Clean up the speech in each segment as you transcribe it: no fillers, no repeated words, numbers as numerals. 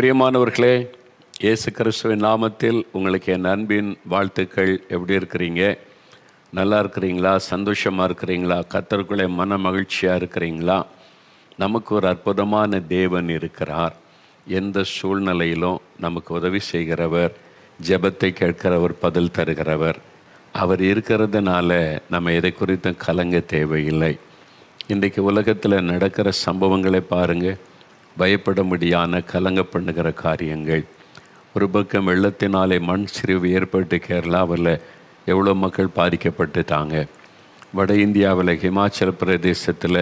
பிரியமானவர்களே, இயேசு கிறிஸ்துவின் நாமத்தில் உங்களுக்கு என் அன்பின் வாழ்த்துக்கள். எப்படி இருக்கிறீங்க? நல்லா இருக்கிறீங்களா? சந்தோஷமாக இருக்கிறீங்களா? கர்த்தருக்குள்ளே மன மகிழ்ச்சியாக இருக்கிறீங்களா? நமக்கு ஒரு அற்புதமான தேவன் இருக்கிறார். எந்த சூழ்நிலையிலும் நமக்கு உதவி செய்கிறவர், ஜெபத்தை கேட்கிறவர், பதில் தருகிறவர். அவர் இருக்கிறதுனால நம்ம எதை குறித்தும் கலங்க தேவையில்லை. இன்றைக்கு உலகத்தில் நடக்கிற சம்பவங்களை பாருங்கள். பயப்படும்படியான கலங்க பண்ணுகிற காரியங்கள். ஒரு பக்கம் வெள்ளத்தினாலே மண் சரிவு ஏற்பட்டு கேரளாவில் எவ்வளோ மக்கள் பாதிக்கப்பட்டுட்டாங்க. வட இந்தியாவில் ஹிமாச்சல பிரதேசத்தில்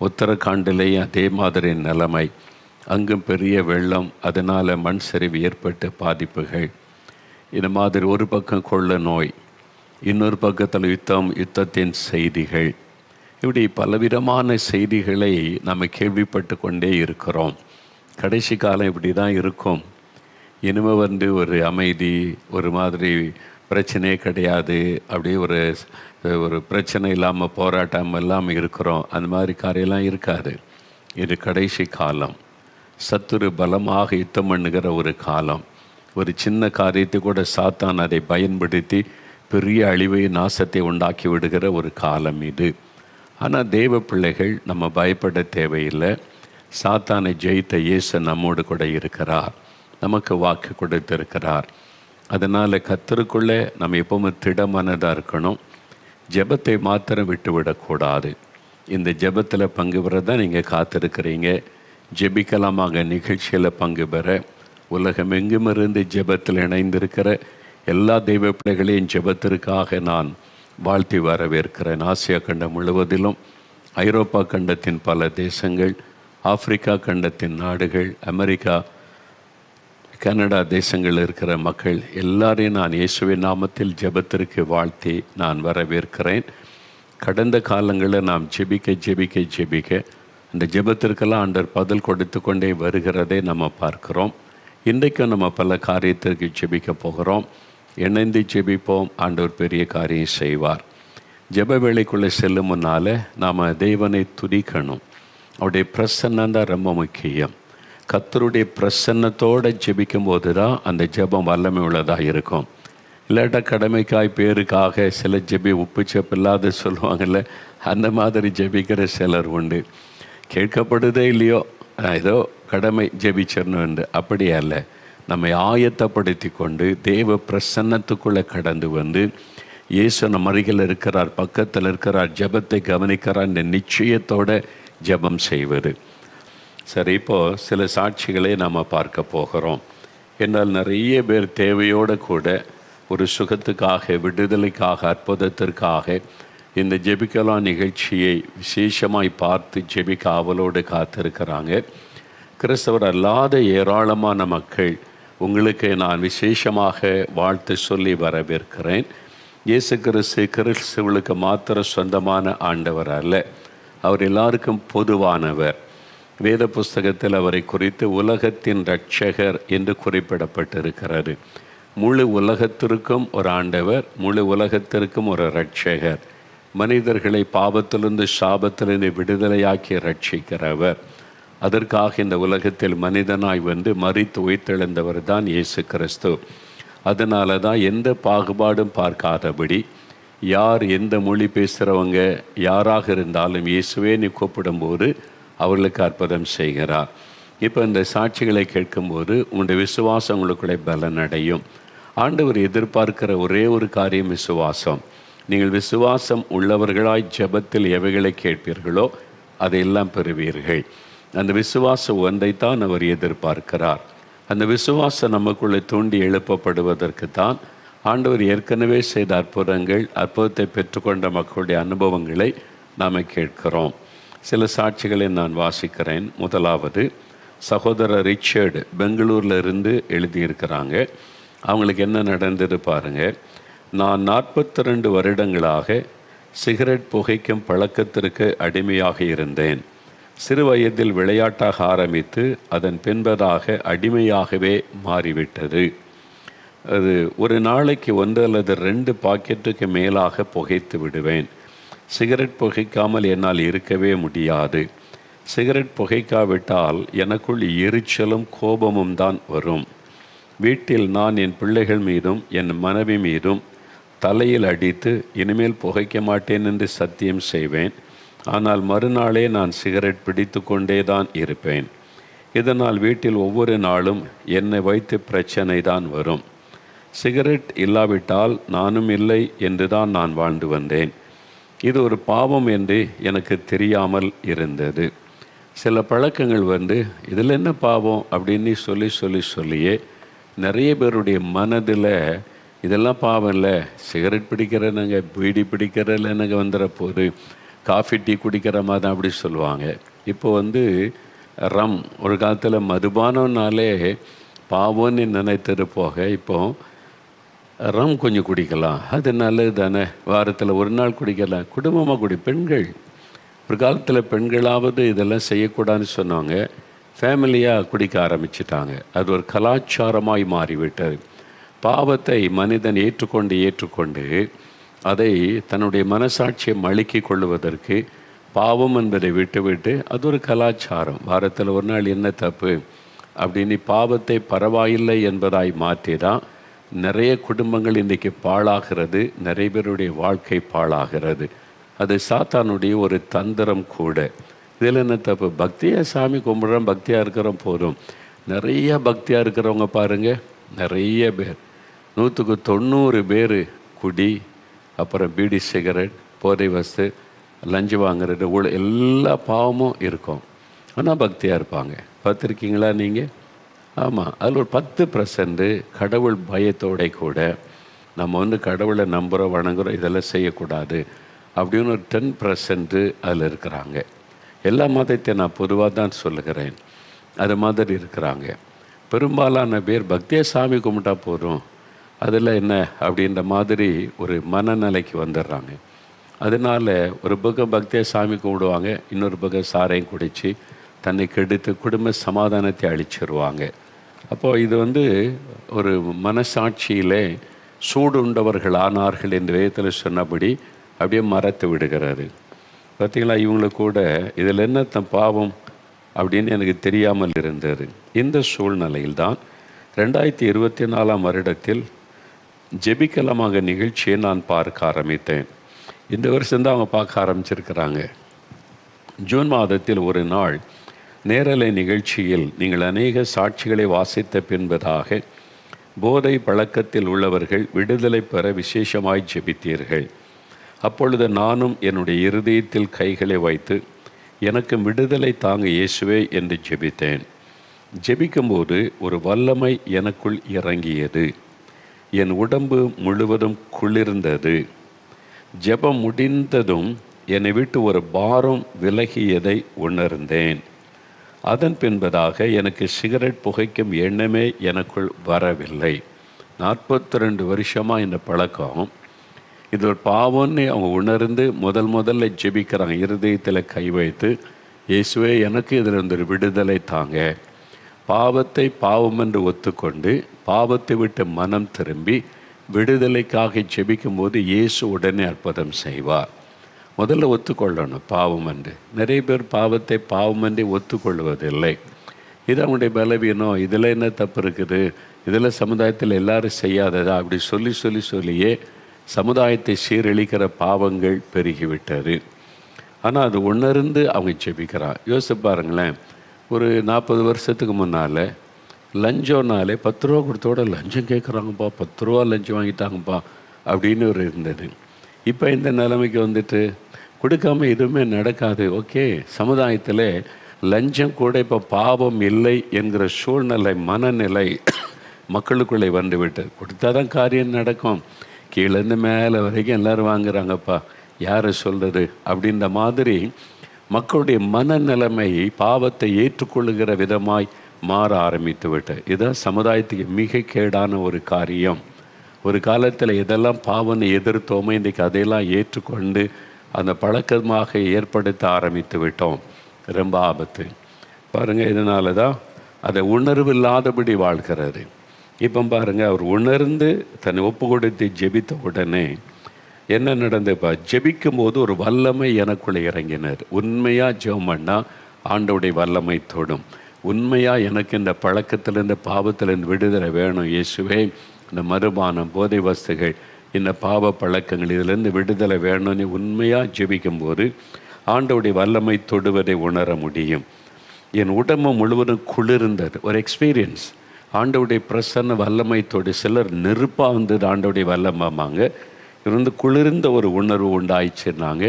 உத்தரகாண்டிலேயும் அதே மாதிரி நிலைமை. அங்கும் பெரிய வெள்ளம், அதனால் மண் சரிவு ஏற்பட்டு பாதிப்புகள். இது மாதிரி ஒரு பக்கம் கொள்ள நோய், இன்னொரு பக்கத்தில் யுத்தத்தின் செய்திகள். இப்படி பலவிதமான செய்திகளை நம்ம கேள்விப்பட்டு கொண்டே இருக்கிறோம். கடைசி காலம் இப்படி தான் இருக்கும். இனிமேல் ஒரு அமைதி, ஒரு மாதிரி பிரச்சனையே கிடையாது, அப்படியே ஒரு பிரச்சனை இல்லாமல் போராட்டம் இல்லாமல் இருக்கிறோம். அந்த மாதிரி காரியெல்லாம் இருக்காது. இது கடைசி காலம். சத்துரு பலமாக யுத்தம் பண்ணுகிற ஒரு காலம். ஒரு சின்ன காரியத்தை கூட சாத்தான் அதை பயன்படுத்தி பெரிய அழிவை, நாசத்தை உண்டாக்கி விடுகிற ஒரு காலம் இது. ஆனால் தேவ பிள்ளைகள் நம்ம பயப்பட தேவையில்லை. சாத்தானை ஜெயித்த இயேசு நம்மோடு கூட இருக்கிறார். நமக்கு வாக்கு கொடுத்திருக்கிறார். அதனால் கர்த்தருக்குள்ளே நம்ம எப்பவுமே திடமானதாக இருக்கணும். ஜெபத்தை மாத்திரம் விட்டுவிடக்கூடாது. இந்த ஜெபத்தில் பங்கு பெற தான் நீங்கள் காத்திருக்கிறீங்க. ஜெபிக்கலாமாக நிகழ்ச்சியில் பங்கு பெற உலகம் எங்குமிருந்து ஜெபத்தில் இணைந்திருக்கிற எல்லா தெய்வ பிள்ளைகளையும் ஜெபத்திற்காக நான் வாழ்த்தி வரவேற்கிறேன். ஆசியா கண்டம் முழுவதிலும், ஐரோப்பா கண்டத்தின் பல தேசங்கள், ஆப்பிரிக்கா கண்டத்தின் நாடுகள், அமெரிக்கா, கனடா தேசங்கள் இருக்கிற மக்கள் எல்லாரையும் நான் இயேசுவின் நாமத்தில் ஜெபத்திற்கு வாழ்த்தி நான் வரவேற்கிறேன். கடந்த காலங்களில் நாம் ஜெபிக்க அந்த ஜெபத்திற்கெல்லாம் ஆண்டவர் பதில் கொடுத்து கொண்டே வருகிறதை நம்ம பார்க்கிறோம். இன்றைக்கும் நம்ம பல காரியத்திற்கு ஜெபிக்க போகிறோம். இணைந்து ஜெபிப்போம். ஆண்டவர் பெரிய காரியம் செய்வார். ஜெப வேளைக்குள்ளே செல்லும் முன்னால் நாம் தேவனை துதிக்கணும். அவருடைய பிரசன்னம் தான் ரொம்ப முக்கியம். கர்த்தருடைய பிரசன்னத்தோடு ஜெபிக்கும் போது தான் அந்த ஜெபம் வல்லமை உள்ளதாக இருக்கும். இல்லாட்டா கடமைக்காய் பேருக்காக சில ஜெபி உப்பு சப்பில்லாத சொல்லுவாங்கள்ல, அந்த மாதிரி ஜெபிக்கிற சிலர் உண்டு. கேட்கப்படுதே இல்லையோ, ஏதோ கடமை ஜெபிச்சிடணும். அப்படி அல்ல. நம்மை ஆயத்தப்படுத்தி கொண்டு தேவ பிரசன்னத்துக்குள்ளே கடந்து வந்து இயேசு நம்ம அருகில் இருக்கிறார், பக்கத்தில் இருக்கிறார், ஜெபத்தை கவனிக்கிறார், இந்த நிச்சயத்தோடு ஜெபம் செய்வது. சரி, இப்போது சில சாட்சிகளை நாம் பார்க்க போகிறோம். என்னால் நிறைய பேர் தேவையோடு கூட ஒரு சுகத்துக்காக, விடுதலைக்காக, அற்புதத்திற்காக இந்த ஜெபிக்கலாம் நிகழ்ச்சியை விசேஷமாய் பார்த்து ஜெபிக்க ஆவலோடு காத்திருக்கிறாங்க. கிறிஸ்தவர் அல்லாத ஏராளமான மக்கள் உங்களுக்கு நான் விசேஷமாக வாழ்த்து சொல்லி வரவேற்கிறேன். இயேசு கிறிஸ்துவுக்கு மாத்திர சொந்தமான ஆண்டவர் அல்ல, அவர் எல்லாருக்கும் பொதுவானவர். வேத புஸ்தகத்தில் அவரை குறித்து உலகத்தின் இரட்சகர் என்று குறிப்பிடப்பட்டிருக்கிறது. முழு உலகத்திற்கும் ஒரு ஆண்டவர், முழு உலகத்திற்கும் ஒரு இரட்சகர். மனிதர்களை பாவத்திலிருந்து, சாபத்திலிருந்து விடுதலையாக்கி ரட்சிக்கிறவர். அதற்காக இந்த உலகத்தில் மனிதனாய் வந்து மரித்து உயிர்த்தெழுந்தவர் தான் இயேசு கிறிஸ்து. அதனால தான் எந்த பாகுபாடும் பார்க்காதபடி யார் எந்த மொழி பேசுகிறவங்க யாராக இருந்தாலும் இயேசுவே நீ கூப்பிடும்போது அவர்களுக்கு அற்புதம் செய்கிறார். இப்போ இந்த சாட்சிகளை கேட்கும்போது உங்களுடைய விசுவாசம் உங்களுக்குள்ளே பலனடையும். ஆண்டவர் எதிர்பார்க்கிற ஒரே ஒரு காரியம் விசுவாசம். நீங்கள் விசுவாசம் உள்ளவர்களாய் ஜெபத்தில் எவைகளை கேட்பீர்களோ அதையெல்லாம் பெறுவீர்கள். அந்த விசுவாசம் ஒன்றைத்தான் அவர் எதிர்பார்க்கிறார். அந்த விசுவாசம் நமக்குள்ளே தூண்டி எழுப்பப்படுவதற்கு தான் ஆண்டவர் ஏற்கனவே செய்த அற்புதத்தை பெற்றுக்கொண்ட மக்களுடைய அனுபவங்களை நாம் கேட்கிறோம். சில சாட்சிகளை நான் வாசிக்கிறேன். முதலாவது சகோதரர் ரிச்சர்டு பெங்களூரில் இருந்து எழுதியிருக்கிறாங்க. அவங்களுக்கு என்ன நடந்தது பாருங்கள். நான் 42 வருடங்களாக சிகரெட் புகைக்கும் பழக்கத்திற்கு அடிமையாக இருந்தேன். சிறு வயதில் விளையாட்டாக ஆரம்பித்து அதன் பின்பதாக அடிமையாகவே மாறிவிட்டது. அது ஒரு நாளைக்கு 1 அல்லது 2 பாக்கெட்டுக்கு மேலாக புகைத்து விடுவேன். சிகரெட் புகைக்காமல் என்னால் இருக்கவே முடியாது. சிகரெட் புகைக்காவிட்டால் எனக்குள் எரிச்சலும் கோபமும் தான் வரும். வீட்டில் நான் என் பிள்ளைகள் மீதும் என் மனைவி மீதும் தலையில் அடித்து இனிமேல் புகைக்க மாட்டேன் என்று சத்தியம் செய்வேன். ஆனால் மறுநாளே நான் சிகரெட் பிடித்து கொண்டே தான் இருப்பேன். இதனால் வீட்டில் ஒவ்வொரு நாளும் என்னை வைத்து பிரச்சனை தான் வரும். சிகரெட் இல்லாவிட்டால் நானும் இல்லை என்று தான் நான் வாழ்ந்து வந்தேன். இது ஒரு பாவம் என்று எனக்கு தெரியாமல் இருந்தது. சில பழக்கங்கள் இதில் என்ன பாவம் அப்படின்னு சொல்லியே நிறைய பேருடைய மனதில் இதெல்லாம் பாவம் இல்லை, சிகரெட் பிடிக்கிறேனுங்க, பீடி பிடிக்கிறதுலனுங்க வந்துடுற போது, காஃபி டீ குடிக்கிற மாதிரி தான் அப்படி சொல்லுவாங்க. இப்போ ரம், ஒரு காலத்தில் மதுபானம்னாலே பாவம்னு நினைத்தது போக இப்போ ரம் கொஞ்சம் குடிக்கலாம், அது நல்லது தானே, வாரத்தில் ஒரு நாள் குடிக்கலாம், குடும்பமாக பெண்கள் ஒரு காலத்தில் பெண்களாவது இதெல்லாம் செய்யக்கூடாதுன்னு சொன்னாங்க, ஃபேமிலியாக குடிக்க ஆரம்பிச்சிட்டாங்க. அது ஒரு கலாச்சாரமாய் மாறிவிட்டது. பாவத்தை மனிதன் ஏற்றுக்கொண்டு அதை தன்னுடைய மனசாட்சியை மழுக்கி கொள்வதற்கு பாவம் என்பதை விட்டுவிட்டு அது ஒரு கலாச்சாரம், வாரத்தில் ஒரு நாள் என்ன தப்பு அப்படின்னு பாவத்தை பரவாயில்லை என்பதாய் மாற்றி தான் நிறைய குடும்பங்கள் இன்றைக்கி பாழாகிறது, நிறைய பேருடைய வாழ்க்கை பாழாகிறது. அது சாத்தானுடைய ஒரு தந்திரம் கூட. இதில் என்ன தப்பு? பக்தியாக சாமி கும்பிட்றோம், பக்தியாக இருக்கிறோம் போதும். நிறைய பக்தியாக இருக்கிறவங்க பாருங்கள், நிறைய பேர் 100க்கு 90 பேர் குடி, அப்புறம் பீடி, சிகரெட், போதை வஸ்து, லஞ்சு வாங்குறது, எல்லா பாவமும் இருக்கும். ஆனால் பக்தியாக இருப்பாங்க. பார்த்துருக்கீங்களா நீங்கள்? ஆமாம், அதில் ஒரு 10% கடவுள் பயத்தோட கூட நம்ம கடவுளை நம்புகிறோம், வணங்குகிறோம், இதெல்லாம் செய்யக்கூடாது அப்படின்னு ஒரு 10% அதில் இருக்கிறாங்க. எல்லா மதத்தை நான் பொதுவாக தான் சொல்லுகிறேன், அது மாதிரி இருக்கிறாங்க. பெரும்பாலான பேர் பக்தியாக சாமி கும்பிட்டா போதும், அதில் என்ன அப்படின்ற மாதிரி ஒரு மனநிலைக்கு வந்துடுறாங்க. அதனால் ஒரு பக்கம் பக்தியாக சாமி கும்பிடுவாங்க, இன்னொரு பக்கம் சாரையும் குடித்து தன்னை கெடுத்து குடும்ப சமாதானத்தை அழிச்சிருவாங்க. அப்போது இது ஒரு மனசாட்சியில் சூடுண்டவர்கள் ஆனார்கள் என்று வேதத்தில் சொன்னபடி அப்படியே மறத்து விடுகிறாரு. பார்த்திங்களா, இவங்களுக்கு கூட இதில் என்ன பாவம் அப்படின்னு எனக்கு தெரியாமல் இருந்தது. இந்த சூழ்நிலையில்தான் 2024 வருடத்தில் ஜெபிக்கலமாக நிகழ்ச்சியை நான் பார்க்க ஆரம்பித்தேன். இந்த வருஷம்தான் அவங்க பார்க்க ஆரம்பிச்சிருக்கிறாங்க. ஜூன் மாதத்தில் ஒரு நாள் நேரலை நிகழ்ச்சியில் நீங்கள் அநேக சாட்சிகளை வாசித்த பின்பதாக போதை பழக்கத்தில் உள்ளவர்கள் விடுதலை பெற விசேஷமாய் ஜெபித்தீர்கள். அப்பொழுது நானும் என்னுடைய இருதயத்தில் கைகளை வைத்து எனக்கு விடுதலை தாங்க இயேசுவே என்று ஜெபித்தேன். ஜெபிக்கும்போது ஒரு வல்லமை எனக்குள் இறங்கியது. என் உடம்பு முழுவதும் குளிர்ந்தது. ஜெபம் முடிந்ததும் என்னை விட்டு ஒரு பாரம் விலகியதை உணர்ந்தேன். அதன் பின்பதாக எனக்கு சிகரெட் புகைக்கும் எண்ணமே எனக்குள் வரவில்லை. 42 வருஷமாக இந்த பழக்கம். இது ஒரு பாவம்னு அவங்க உணர்ந்து முதல்ல ஜெபிக்கிறாங்க. இருதயத்தில் கை வைத்து, இயேசுவே எனக்கு இதில் ஒரு விடுதலை தாங்க. பாவத்தை பாவம் என்று ஒத்துக்கொண்டு பாவத்தை விட்டு மனம் திரும்பி விடுதலைக்காக ஜெபிக்கும்போது இயேசு உடனே அற்புதம் செய்வார். முதல்ல ஒத்துக்கொள்ளணும் பாவம் என்று. நிறைய பேர் பாவத்தை பாவம் என்று ஒத்துக்கொள்வதில்லை. இது அவங்களுடைய பலவீனம். இதில் என்ன தப்பு இருக்குது, இதில் சமுதாயத்தில் எல்லாரும் செய்யாததா அப்படி சொல்லியே சமுதாயத்தை சீரழிக்கிற பாவங்கள் பெருகிவிட்டது. ஆனால் அது உணர்ந்து அவங்க ஜெபிக்கிறான். யோசிச்சு பாருங்களேன், ஒரு 40 வருஷத்துக்கு முன்னால் லஞ்சம்னாலே 10 ரூபா கொடுத்தோட லஞ்சம் கேட்குறாங்கப்பா, 10 ரூபா லஞ்சம் வாங்கிட்டாங்கப்பா அப்படின்னு ஒரு இருந்தது. இப்போ இந்த நிலைமைக்கு கொடுக்காம எதுவுமே நடக்காது. ஓகே, சமுதாயத்தில் லஞ்சம் கூட இப்போ பாவம் இல்லை என்கிற சூழ்நிலை, மனநிலை மக்களுக்குள்ளே வந்துவிட்டது. கொடுத்தா தான் காரியம் நடக்கும், கீழேருந்து மேலே வரைக்கும் எல்லோரும் வாங்குறாங்கப்பா, யாரை சொல்கிறது அப்படின்ற மாதிரி மக்களுடைய மனநிலைமை பாவத்தை ஏற்றுக்கொள்ளுகிற விதமாய் மாற ஆரம்பித்து விட்டு. இதுதான் சமுதாயத்துக்கு மிக கேடான ஒரு காரியம். ஒரு காலத்தில் இதெல்லாம் பாவனை எதிர்த்தோமோ, இன்றைக்கு அதையெல்லாம் ஏற்றுக்கொண்டு அந்த பழக்கமாக ஏற்படுத்த ஆரம்பித்து விட்டோம். ரொம்ப ஆபத்து பாருங்கள். இதனால தான் அதை உணர்வு இல்லாதபடி வாழ்கிறாரு. இப்போ பாருங்கள், அவர் உணர்ந்து தன்னை ஒப்பு கொடுத்து ஜெபித்த உடனே என்ன நடந்துப்பா, ஜெபிக்கும் போது ஒரு வல்லமை எனக்குள்ளே இறங்கினார். உண்மையாக ஜெபம் பண்ணால் ஆண்டவருடைய வல்லமை தொடும். உண்மையாக எனக்கு இந்த பழக்கத்திலேருந்து பாவத்திலேருந்து விடுதலை வேணும் இயேசுவே, இந்த மதுபானம், போதை வஸ்துகள், இந்த பாவ பழக்கங்கள் இதிலேருந்து விடுதலை வேணும்னு உண்மையாக ஜெபிக்கும்போது ஆண்டவருடைய வல்லமை தொடுவதை உணர முடியும். என் உடம்பு முழுவதும் குளிர்ந்தது, ஒரு எக்ஸ்பீரியன்ஸ். ஆண்டவருடைய பிரசன்ன வல்லமை தொடு. சிலர் நெருப்பாக வந்தது ஆண்டவருடைய வல்லமாங்க, இருந்து குளிர்ந்த ஒரு உணர்வு உண்டாயிடுச்சுன்னாங்க.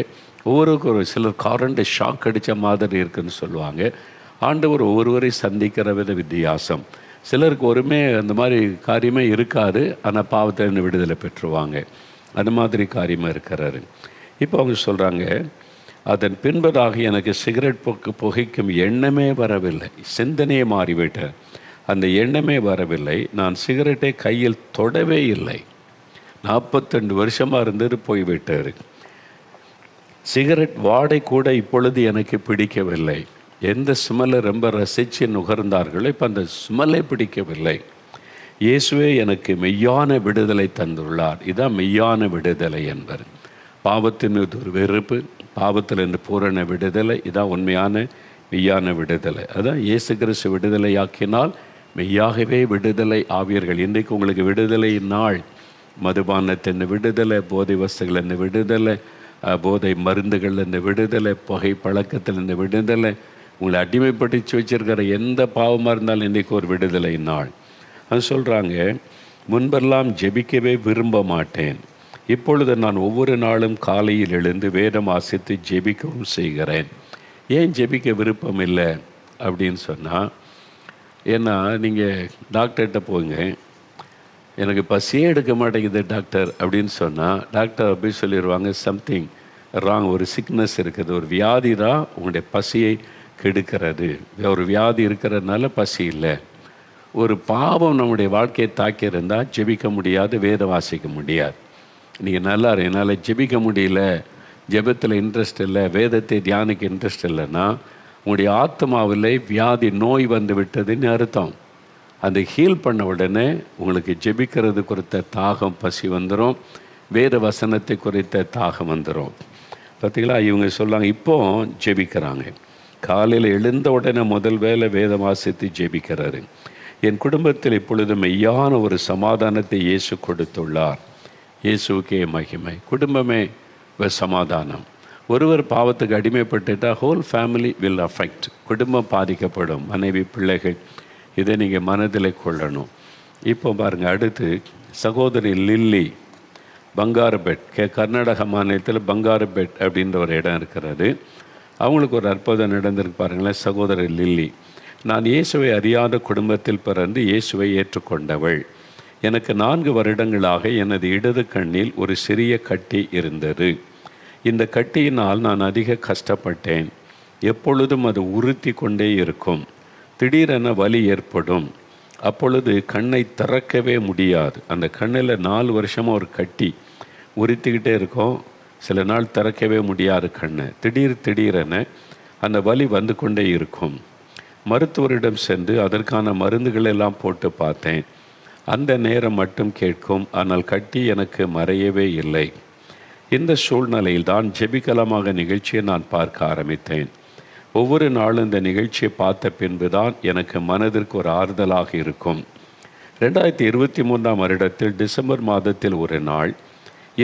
ஒவ்வொருவருக்கு சிலர் காரண்ட ஷாக் அடித்த மாதிரி இருக்குதுன்னு சொல்லுவாங்க. ஆண்டவர் ஒவ்வொருவரை சந்திக்கிற வித்தியாசம். சிலருக்கு ஒருமே அந்த மாதிரி காரியமே இருக்காது, ஆனால் பாவத்திலிருந்து விடுதலை பெற்றுவாங்க. அது மாதிரி காரியமாக இருக்கிறாரு. இப்போ அவங்க சொல்கிறாங்க, அதன் பின்பதாக எனக்கு சிகரெட் புகைக்கும் எண்ணமே வரவில்லை, சிந்தனையே மாறிவிட்டேன், அந்த எண்ணமே வரவில்லை, நான் சிகரெட்டை கையில் தொடவே இல்லை. 42 வருஷமாக இருந்தது போய்விட்டார். சிகரெட் வாடை கூட இப்பொழுது எனக்கு பிடிக்கவில்லை. எந்த ஸ்மெல்லை ரொம்ப ரசித்து நுகர்ந்தார்களோ இப்போ அந்த ஸ்மெல்லை பிடிக்கவில்லை. இயேசுவே எனக்கு மெய்யான விடுதலை தந்துள்ளார். இதுதான் மெய்யான விடுதலை என்பர். பாவத்தின் ஒரு வெறுப்பு, பாவத்திலிருந்து பூரண விடுதலை, இதான் உண்மையான மெய்யான விடுதலை. அதான் இயேசு கிறிஸ்து விடுதலையாக்கினால் மெய்யாகவே விடுதலை ஆவீர்கள். இன்றைக்கு உங்களுக்கு விடுதலை நாள். மதுபானத்தின் விடுதலை, போதை வஸ்துகள் இந்த விடுதலை, போதை மருந்துகள் இந்த விடுதலை, புகை பழக்கத்தில் இந்த விடுதலை, உங்களை அடிமைப்படுத்தி வச்சிருக்கிற எந்த பாவமாக இருந்தாலும் இன்றைக்கு ஒரு விடுதலை நாள். அது சொல்கிறாங்க, முன்பெல்லாம் ஜெபிக்கவே விரும்ப மாட்டேன், இப்பொழுது நான் ஒவ்வொரு நாளும் காலையில் எழுந்து வேதம் வாசித்து ஜெபிக்கவும் செய்கிறேன். ஏன் ஜெபிக்க விருப்பம் இல்லை அப்படின்னு சொன்னால், ஏன்னா நீங்கள் டாக்டர்கிட்ட போங்க, எனக்கு பசியே எடுக்க மாட்டேங்குது டாக்டர் அப்படின்னு சொன்னால் டாக்டர் அப்படி சொல்லிடுவாங்க, சம்திங் ராங், ஒரு சிக்னஸ் இருக்குது, ஒரு வியாதி தான் உங்களுடைய பசியை கெடுக்கிறது, ஒரு வியாதி இருக்கிறதுனால பசி இல்லை. ஒரு பாவம் நம்முடைய வாழ்க்கையை தாக்கியிருந்தால் ஜெபிக்க முடியாது, வேதம் வாசிக்க முடியாது. நீங்கள் நல்லா என்னால் ஜெபிக்க முடியல, ஜெபத்தில் இன்ட்ரெஸ்ட் இல்லை, வேதத்தை தியானிக்க இன்ட்ரெஸ்ட் இல்லைன்னா உங்களுடைய ஆத்மாவில் வியாதி, நோய் வந்து விட்டதுன்னு அர்த்தம். அந்த ஹீல் பண்ண உடனே உங்களுக்கு ஜெபிக்கிறது குறித்த தாகம், பசி வந்துடும், வேத வசனத்தை குறித்த தாகம் வந்துடும். பார்த்திங்களா, இவங்க சொல்லுவாங்க இப்போ ஜெபிக்கிறாங்க, காலையில் எழுந்த உடனே முதல் வேலை வேதம் வாசித்து ஜெபிக்கிறாரு. என் குடும்பத்தில் இப்பொழுது மெய்யான ஒரு சமாதானத்தை இயேசு கொடுத்துள்ளார். இயேசுக்கே மகிமை. குடும்பமே சமாதானம். ஒருவர் பாவத்துக்கு அடிமைப்பட்டுட்டால் ஹோல் ஃபேமிலி வில் அஃபெக்ட். குடும்பம் பாதிக்கப்படும், மனைவி, பிள்ளைகள். இதை நீங்கள் மனதில் கொள்ளணும். இப்போ பாருங்கள், அடுத்து சகோதரி லில்லி பங்காரபெட், கர்நாடக மாநிலத்தில் பங்காரபெட் அப்படின்ற ஒரு இடம் இருக்கிறது. அவங்களுக்கு ஒரு அற்புதம் நடந்திருக்கு பாருங்களேன். சகோதரி லில்லி, நான் இயேசுவை அறியாத குடும்பத்தில் பிறந்து இயேசுவை ஏற்றுக்கொண்டவள். எனக்கு 4 வருடங்களாக எனது இடது கண்ணில் ஒரு சிறிய கட்டி இருந்தது. இந்த கட்டியினால் நான் அதிக கஷ்டப்பட்டேன். எப்பொழுதும் அது உறுத்தி கொண்டே இருக்கும். திடீரென வலி ஏற்படும். அப்பொழுது கண்ணை திறக்கவே முடியாது. அந்த கண்ணில் 4 வருஷமாக ஒரு கட்டி உறுத்திக்கிட்டே இருக்கும். சில நாள் திறக்கவே முடியாது கண்ணை. திடீரென அந்த வலி வந்து கொண்டே இருக்கும். மருத்துவரிடம் சென்று அதற்கான மருந்துகளெல்லாம் போட்டு பார்த்தேன். அந்த நேரம் மட்டும் கேட்கும், ஆனால் கட்டி எனக்கு மறையவே இல்லை. இந்த சூழ்நிலையில் தான் ஜெபிக்கலமாக நிகழ்ச்சியை நான் பார்க்க ஆரம்பித்தேன். ஒவ்வொரு நாளும் இந்த நிகழ்ச்சியை பார்த்த பின்பு தான் எனக்கு மனதிற்கு ஒரு ஆறுதலாக இருக்கும். 2023ஆம் வருடத்தில் டிசம்பர் மாதத்தில் ஒரு நாள்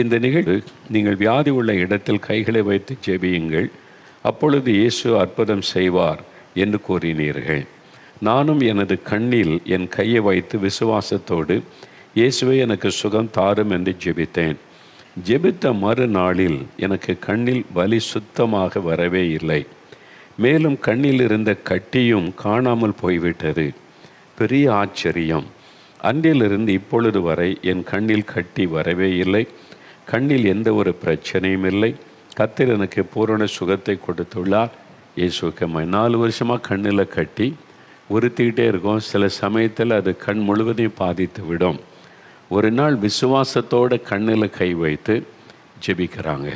இந்த நிகழ்வு, நீங்கள் வியாதி உள்ள இடத்தில் கைகளை வைத்து ஜெபியுங்கள், அப்பொழுது இயேசு அற்புதம் செய்வார் என்று கூறினீர்கள். நானும் எனது கண்ணில் என் கையை வைத்து விசுவாசத்தோடு இயேசுவை எனக்கு சுகம் தாரும் என்று ஜெபித்தேன். ஜெபித்த மறுநாளில் எனக்கு கண்ணில் வலி சுத்தமாக வரவே இல்லை. மேலும் கண்ணில் இருந்த கட்டியும் காணாமல் போய்விட்டது. பெரிய ஆச்சரியம். அன்றிலிருந்து இப்பொழுது வரை என் கண்ணில் கட்டி வரவே இல்லை. கண்ணில் எந்த ஒரு பிரச்சனையும் இல்லை. கர்த்தர் எனக்கு பூரண சுகத்தை கொடுத்துள்ளார். இயேசுவுக்கு 4 வருஷமாக கண்ணில் கட்டி உறுத்திக்கிட்டே இருக்கும். சில சமயத்தில் அது கண் முழுவதையும் பாதித்து விடும். ஒரு நாள் விசுவாசத்தோடு கண்ணில் கை வைத்து ஜெபிக்கிறாங்க.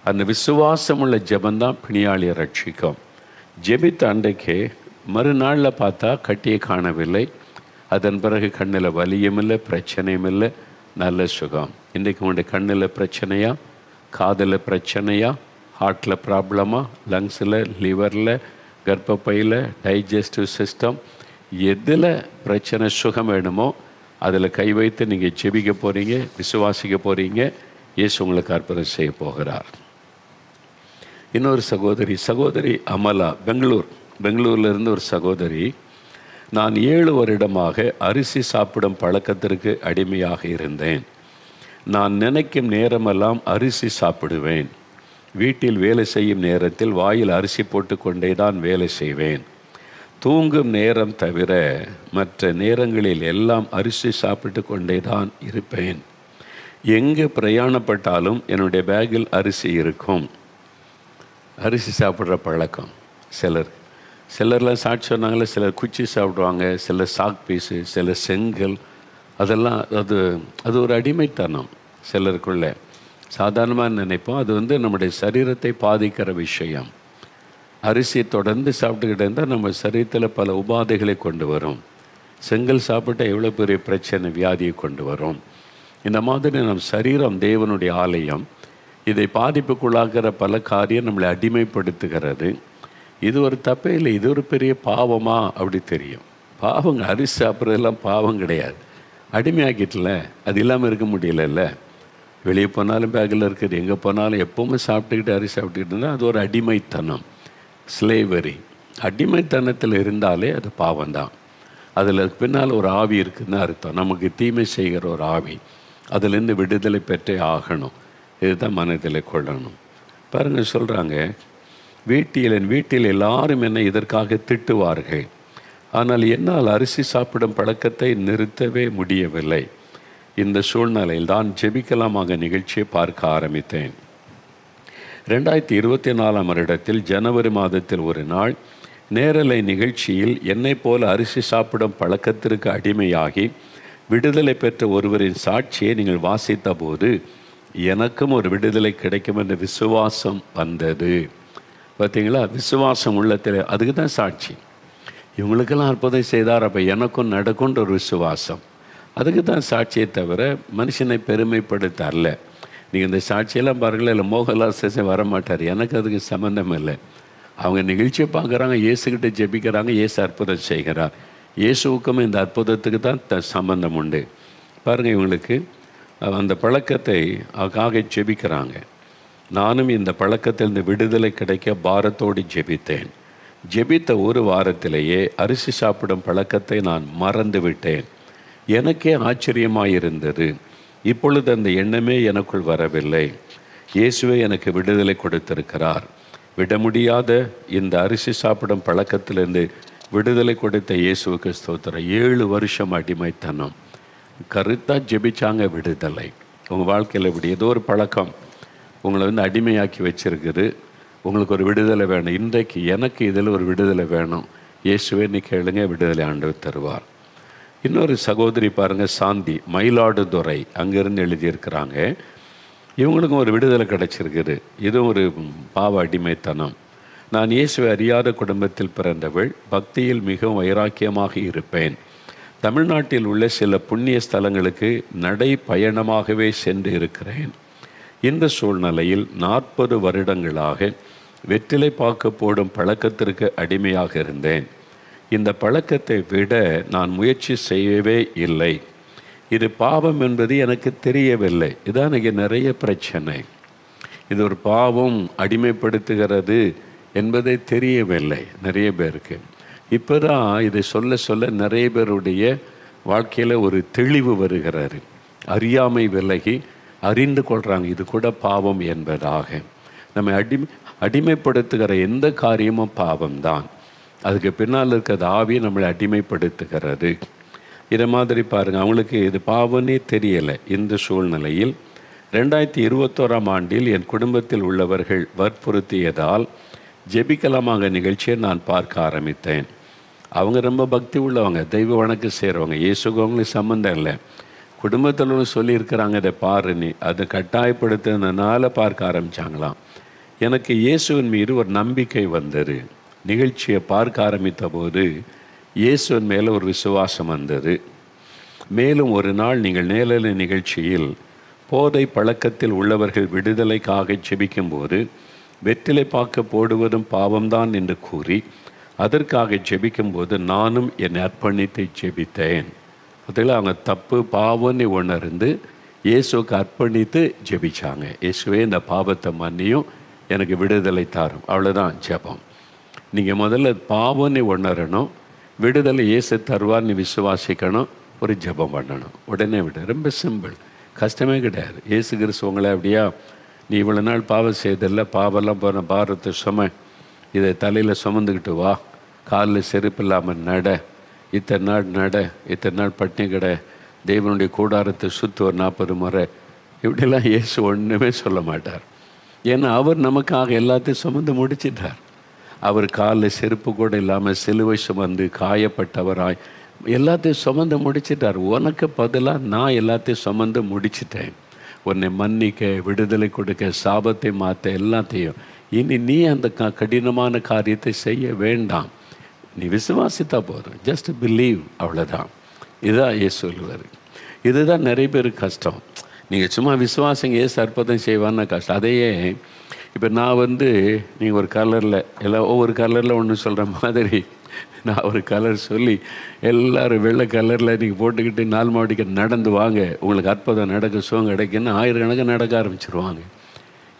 அந்த விசுவாசமுள்ள ஜெபந்தான் பிணியாளியை ரட்சிக்கும். ஜெபித்த அன்றைக்கே மறுநாளில் பார்த்தா கட்டியை காணவில்லை. அதன் பிறகு கண்ணில் வலியும் இல்லை, பிரச்சனையும் இல்லை, நல்ல சுகம். இன்றைக்கு உங்களுடைய கண்ணில் பிரச்சனையா, காதில் பிரச்சனையா, ஹார்ட்டில் ப்ராப்ளமா, லங்ஸில், லிவரில், கர்ப்பப்பையில், டைஜஸ்டிவ் சிஸ்டம், எதில் பிரச்சனை சுகம் வேணுமோ அதில் கை வைத்து நீங்கள் ஜெபிக்க போகிறீங்க, விசுவாசிக்க போகிறீங்க. இயேசு உங்களுக்கு அற்புதம் செய்ய போகிறார். இன்னொரு சகோதரி அமலா, பெங்களூர்லேருந்து ஒரு சகோதரி, நான் 7 வருடமாக அரிசி சாப்பிடும் பழக்கத்திற்கு அடிமையாக இருந்தேன். நான் நினைக்கும் நேரமெல்லாம் அரிசி சாப்பிடுவேன். வீட்டில் வேலை செய்யும் நேரத்தில் வாயில் அரிசி போட்டு கொண்டே தான் வேலை செய்வேன். தூங்கும் நேரம் தவிர மற்ற நேரங்களில் எல்லாம் அரிசி சாப்பிட்டு கொண்டே தான் இருப்பேன். எங்கு பிரயாணப்பட்டாலும் என்னுடைய பேக்கில் அரிசி இருக்கும். அரிசி சாப்பிட்ற பழக்கம் சிலர்லாம் சாட்சி சொன்னாங்களே, சிலர் குச்சி சாப்பிடுவாங்க, சிலர் சாக் பீஸு, சிலர் செங்கல். அதெல்லாம் அது ஒரு அடிமைத்தனம் சிலருக்குள்ளே. சாதாரணமாக நினைப்போம், அது நம்முடைய சரீரத்தை பாதிக்கிற விஷயம். அரிசியை தொடர்ந்து சாப்பிட்டுக்கிட்டே இருந்தால் நம்ம சரீரத்தில் பல உபாதைகளை கொண்டு வரும். செங்கல் சாப்பிட்டா எவ்வளோ பெரிய பிரச்சனை, வியாதியை கொண்டு வரும். இந்த மாதிரி நம் சரீரம் தேவனுடைய ஆலயம். இதை பாதிப்புக்குள்ளாகிற பல காரியம் நம்மளை அடிமைப்படுத்துகிறது. இது ஒரு தப்பே இல்லை, இது ஒரு பெரிய பாவமா அப்படி தெரியும். பாவங்க அரிசி சாப்பிட்றதெல்லாம் பாவம் கிடையாது. அடிமையாக்கிட்டல, அது இல்லாமல் இருக்க முடியல. வெளியே போனாலும் பேக்கில் இருக்குது, எங்கே போனாலும் எப்போவுமே சாப்பிட்டுக்கிட்டு அரிசி சாப்பிட்டுக்கிட்டு இருந்தால் அது ஒரு அடிமைத்தனம், ஸ்லேவரி. அடிமைத்தனத்தில் இருந்தாலே அது பாவம்தான். அதில் பின்னால் ஒரு ஆவி இருக்குதுன்னு அர்த்தம். நமக்கு தீமை செய்கிற ஒரு ஆவி, அதிலேருந்து விடுதலை பெற்றே ஆகணும். இதுதான் மனதில் கொள்ளணும். பாருங்கள், சொல்கிறாங்க, என் வீட்டில் எல்லாரும் என்னை இதற்காக திட்டுவார்கள். ஆனால் என்னால் அரிசி சாப்பிடும் பழக்கத்தை நிறுத்தவே முடியவில்லை. இந்த சூழ்நிலையில் தான் ஜெபிக்கலாமாக நிகழ்ச்சியை பார்க்க ஆரம்பித்தேன். 2024 வருடத்தில் ஜனவரி மாதத்தில் ஒரு நாள் நேரலை நிகழ்ச்சியில் என்னை போல அரிசி சாப்பிடும் பழக்கத்திற்கு அடிமையாகி விடுதலை பெற்ற ஒருவரின் சாட்சியை நீங்கள் வாசித்த போது எனக்கும் ஒரு விடுதலை கிடைக்கும் என்ற விசுவாசம் வந்தது. பார்த்தீங்களா, விசுவாசம் உள்ளத்தில், அதுக்கு தான் சாட்சி. இவங்களுக்கெல்லாம் அற்புதம் செய்தார், அப்போ எனக்கும் நடக்கும்ன்ற ஒரு விசுவாசம், அதுக்கு தான் சாட்சியை தவிர மனுஷனை பெருமைப்படுத்த அல்ல. நீங்கள் இந்த சாட்சியெல்லாம் பாருங்களேன், இல்லை மோகன்லால் சேஷன் வரமாட்டார், எனக்கு அதுக்கு சம்மந்தம் இல்லை. அவங்க நிகழ்ச்சியை பார்க்குறாங்க, இயேசுக்கிட்ட ஜெபிக்கிறாங்க, இயேசு அற்புதம் செய்கிறார். இயேசுவுக்கும் இந்த அற்புதத்துக்கு தான் சம்பந்தம் உண்டு. பாருங்கள், இவங்களுக்கு அந்த பழக்கத்தை அதுக்காக ஜெபிக்கிறாங்க. நானும் இந்த பழக்கத்திலிருந்து விடுதலை கிடைக்க பாரத்தோடு ஜெபித்தேன். ஜெபித்த ஒரு வாரத்திலேயே அரிசி சாப்பிடும் பழக்கத்தை நான் மறந்து விட்டேன். எனக்கே ஆச்சரியமாயிருந்தது. இப்பொழுது அந்த எண்ணமே எனக்குள் வரவில்லை. இயேசுவே எனக்கு விடுதலை கொடுத்திருக்கிறார். விட முடியாத இந்த அரிசி சாப்பிடும் பழக்கத்திலிருந்து விடுதலை கொடுத்த இயேசுவுக்கு ஸ்தோத்திரம். 7 வருஷம் அடிமைத்தனம். கருத்தாக ஜெபிச்சாங்க, விடுதலை. உங்கள் வாழ்க்கையில் இப்படி ஏதோ ஒரு பழக்கம் உங்களை அடிமையாக்கி வச்சிருக்குது. உங்களுக்கு ஒரு விடுதலை வேணும். இன்றைக்கு எனக்கு இதில் ஒரு விடுதலை வேணும். இயேசுவே நீ கேளுங்க, விடுதலை ஆண்டவர் தருவார். இன்னொரு சகோதரி பாருங்கள், சாந்தி, மயிலாடுதுறை, அங்கேருந்து எழுதியிருக்கிறாங்க. இவங்களுக்கும் ஒரு விடுதலை கிடச்சிருக்குது. இதுவும் ஒரு பாவ அடிமைத்தனம். நான் இயேசுவை அறியாத குடும்பத்தில் பிறந்தவள். பக்தியில் மிகவும் வைராக்கியமாக இருப்பேன். தமிழ்நாட்டில் உள்ள சில புண்ணிய ஸ்தலங்களுக்கு நடை பயணமாகவே சென்று இருக்கிறேன். இந்த சூழ்நிலையில் 40 வருடங்களாக வெற்றிலை பாக்கு போடும் பழக்கத்திற்கு அடிமையாக இருந்தேன். இந்த பழக்கத்தை விட நான் முயற்சி செய்யவே இல்லை. இது பாவம் என்பது எனக்கு தெரியவில்லை. இதான் இங்கே நிறைய பிரச்சனை. இது ஒரு பாவம், அடிமைப்படுத்துகிறது என்பதை தெரியவில்லை நிறைய பேருக்கு. இப்போ தான் இதை சொல்ல சொல்ல நிறைய பேருடைய வாழ்க்கையில் ஒரு தெளிவு வருகிறாரு. அறியாமை விலகி அறிந்து கொள்கிறாங்க இது கூட பாவம் என்பதாக. நம்ம அடிமைப்படுத்துகிற எந்த காரியமும் பாவம்தான். அதுக்கு பின்னால் இருக்கிறது ஆவி நம்மளை அடிமைப்படுத்துகிறது. இதை மாதிரி பாருங்கள், அவங்களுக்கு இது பாவம்னே தெரியலை. இந்த சூழ்நிலையில் 2021 ஆண்டில் என் குடும்பத்தில் உள்ளவர்கள் வற்புறுத்தியதால் ஜெபிக்கலாமாக நிகழ்ச்சியை நான் பார்க்க ஆரம்பித்தேன். அவங்க ரொம்ப பக்தி உள்ளவங்க, தெய்வ வணக்கம் செய்கிறவங்க, இயேசுக்கு அவங்களுக்கு சம்மந்தம் இல்லை. குடும்பத்தில் சொல்லியிருக்கிறாங்க, இதை பாரு நீ, அதை கட்டாயப்படுத்தினால பார்க்க ஆரம்பித்தாங்களாம். எனக்கு இயேசுவின் மீது ஒரு நம்பிக்கை வந்தது. நிகழ்ச்சியை பார்க்க ஆரம்பித்த போது இயேசுவின் மேலே ஒரு விசுவாசம் வந்தது. மேலும் ஒரு நாள் நீங்கள் நேரலை நிகழ்ச்சியில் போதை பழக்கத்தில் உள்ளவர்கள் விடுதலைக்காக ஜெபிக்கும்போது வெற்றிலை பாக்கு போடுவதும் பாவம்தான் என்று கூறி அதற்காக ஜெபிக்கும்போது நானும் என்னை அர்ப்பணித்து ஜெபித்தேன். அதில் அவங்க தப்பு பாவம்னு உணர்ந்து இயேசுக்கு அர்ப்பணித்து ஜெபிச்சாங்க. இயேசுவே இந்த பாவத்தை மன்னியும், எனக்கு விடுதலை தாரும். அவ்வளோதான் ஜெபம். நீங்கள் முதல்ல பாவம்னு உணரணும், விடுதலை இயேசு தருவார்னு விசுவாசிக்கணும், ஒரு ஜெபம் பண்ணணும், உடனே விடு. ரொம்ப சிம்பிள், கஷ்டமே கிடையாது. இயேசு கிறிஸ்து உங்களை அப்படியா, நீ இவ்வளோ நாள் பாவம் செய்ததில்ல, பாவெல்லாம் போன பாரத்தை சும, இதை தலையில் சுமந்துக்கிட்டு வா, காலில் செருப்பு இல்லாமல் நட, இத்தனை நாள் பட்டினி கடை, தெய்வனுடைய கூடாரத்தை சுற்று ஒரு 40 முறை, இப்படிலாம் இயேசு ஒன்றுமே சொல்ல மாட்டார். ஏன்னா அவர் நமக்காக எல்லாத்தையும் சுமந்து முடிச்சிட்டார். அவர் காலில் செருப்பு கூட இல்லாமல் சிலுவை சுமந்து காயப்பட்டவராய் எல்லாத்தையும் சுமந்து முடிச்சிட்டார். உனக்கு பதிலாக நான் எல்லாத்தையும் சுமந்து முடிச்சிட்டேன். உன்னை மன்னிக்க, விடுதலை கொடுக்க, சாபத்தை மாற்ற, எல்லாத்தையும். இனி நீ அந்த கடினமான காரியத்தை செய்ய வேண்டாம், நீ விசுவாசித்தா போதும். ஜஸ்ட் பிலீவ், அவ்வளோதான். இதுதான் இயேசு சொல்லுவார். இதுதான் நிறைய பேருக்கு கஷ்டம். நீங்கள் சும்மா விசுவாசங்க ஏசு அற்புதம் செய்வான்னு கஷ்டம். அதையே இப்போ நான் நீங்கள் ஒரு கலரில் எல்லாம் ஒவ்வொரு கலரில் ஒன்று சொல்கிற மாதிரி நான் ஒரு கலர் சொல்லி எல்லோரும் வெள்ளை கலரில் நீங்கள் போட்டுக்கிட்டு 4 மாடிக்கு நடந்து வாங்க, உங்களுக்கு அற்புதம் நடக்க, சுகம் கிடைக்குன்னு ஆயிரக்கணக்காக நடக்க ஆரம்பிச்சிருவாங்க.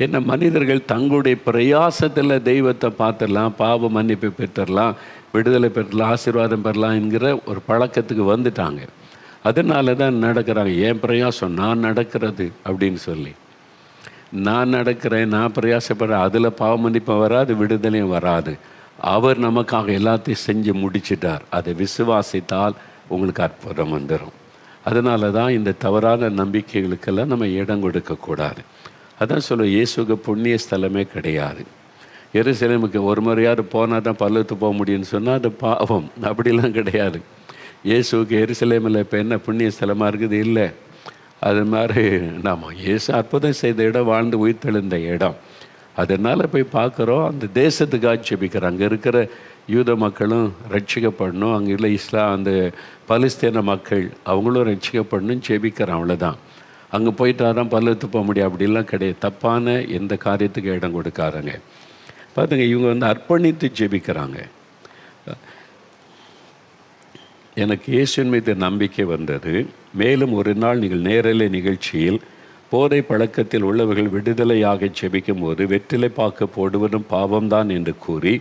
என்ன, மனிதர்கள் தங்களுடைய பிரயாசத்தில் தெய்வத்தை பார்த்துடலாம், பாவ மன்னிப்பை பெற்றுடலாம், விடுதலை பெற்றலாம், ஆசீர்வாதம் பெறலாம் என்கிற ஒரு பழக்கத்துக்கு வந்துட்டாங்க. அதனால தான் நடக்கிறாங்க. ஏன் பிரயாசம், நான் நடக்கிறது அப்படின்னு சொல்லி, நான் நடக்கிறேன், நான் பிரயாசப்படுறேன், அதில் பாவ மன்னிப்பும் வராது, விடுதலையும் வராது. அவர் நமக்காக எல்லாத்தையும் செஞ்சு முடிச்சிட்டார். அதை விசுவாசித்தால் உங்களுக்கு அற்புதம் வந்துடும். அதனால தான் இந்த தவறான நம்பிக்கைகளுக்கெல்லாம் நம்ம இடம் கொடுக்கக்கூடாது. அதான் சொல்லுவோம், இயேசுக்கு புண்ணிய ஸ்தலமே கிடையாது. எருசலேமுக்கு ஒரு முறையாவது போனால் தான் பல்லத்து போக முடியும்னு சொன்னால் அது பாவம். அப்படிலாம் கிடையாது. இயேசுக்கு எருசலேமில் இப்போ என்ன புண்ணிய ஸ்தலமாக இருக்குது? இல்லை. அது மாதிரி நாம் இயேசு அற்புதம் செய்த இடம், வாழ்ந்து உயிர்த்தெழுந்த இடம். அதனால் போய் பார்க்குறோம். அந்த தேசத்துக்காக ஜெபிக்கிறோம். அங்கே இருக்கிற யூத மக்களும் ரட்சிக்கப்படணும், அங்கே உள்ள அந்த பலஸ்தீன மக்கள் அவங்களும் ரட்சிக்கப்படணும் ஜெபிக்கிறோம். அவ்வளோதான். அங்கே போயிட்டா தான் பல்லத்து போக முடியும், அப்படிலாம் கிடையாது. தப்பான எந்த காரியத்துக்கு இடம் கொடுக்காதங்க. பார்த்துங்க, இவங்க அர்ப்பணித்து ஜெபிக்கிறாங்க. எனக்கு இயேசுவின் மீது நம்பிக்கை வந்தது. மேலும் ஒரு நாள் நீங்கள் நேரலை நிகழ்ச்சியில் போதை பழக்கத்தில் உள்ளவர்கள் விடுதலையாக ஜெபிக்கும் போது வெற்றிலை பாக்கு போடுவதும் பாவம்தான் என்று கூறி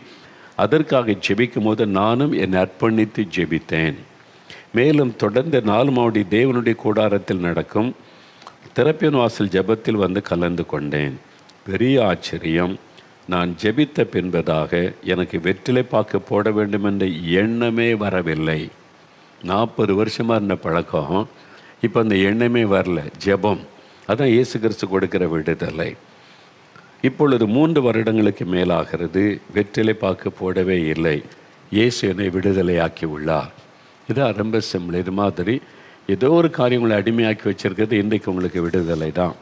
அதற்காக ஜெபிக்கும் போது நானும் என்னை அர்ப்பணித்து ஜெபித்தேன். மேலும் தொடர்ந்து 4 மாடி தேவனுடைய கூடாரத்தில் நடக்கும் திறப்பின் வாசல் ஜெபத்தில் கலந்து கொண்டேன். பெரிய ஆச்சரியம், நான் ஜெபித்த பின்பதாக எனக்கு வெற்றிலை பாக்கு போட வேண்டும் என்ற எண்ணமே வரவில்லை. 40 வருஷமாக இருந்த பழக்கம், இப்போ அந்த எண்ணமே வரல. ஜெபம் அதான் இயேசு கிறிஸ்து கொடுக்கிற விடுதலை. இப்பொழுது 3 வருடங்களுக்கு மேலாகிறது, வெற்றிலை பாக்கு போடவே இல்லை. இயேசு என்னை விடுதலையாக்கி உள்ளார். இதான் ரொம்ப சிம்பிள். இது மாதிரி ஏதோ ஒரு காரியங்களை அடிமையாக்கி வச்சுருக்கிறது, இன்றைக்கு உங்களுக்கு விடுதலை தான்,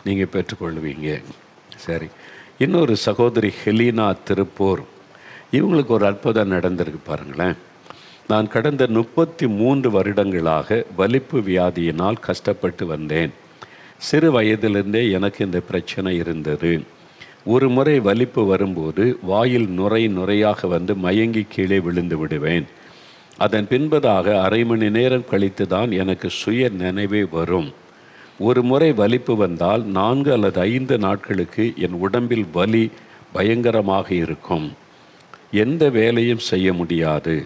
நீங்கள் பெற்றுக்கொள்வீங்க. சரி, இன்னொரு சகோதரி ஹெலினா திருப்பூர், இவங்களுக்கு ஒரு அற்புதம் நடந்திருக்கு பாருங்களேன். நான் கடந்த 33 வருடங்களாக வலிப்பு வியாதியினால் கஷ்டப்பட்டு வந்தேன். சிறு வயதிலிருந்தே எனக்கு இந்த பிரச்சனை இருந்தது. ஒரு முறை வலிப்பு வரும்போது வாயில் நுரையாக மயங்கி கீழே விழுந்து விடுவேன். அதன் பின்பதாக அரை மணி நேரம் கழித்து தான் எனக்கு சுய நினைவே வரும். ஒரு முறை வலிப்பு வந்தால் 4 அல்லது 5 நாட்களுக்கு என் உடம்பில் வலி பயங்கரமாக இருக்கும். எந்த வேலையும் செய்ய முடியாது.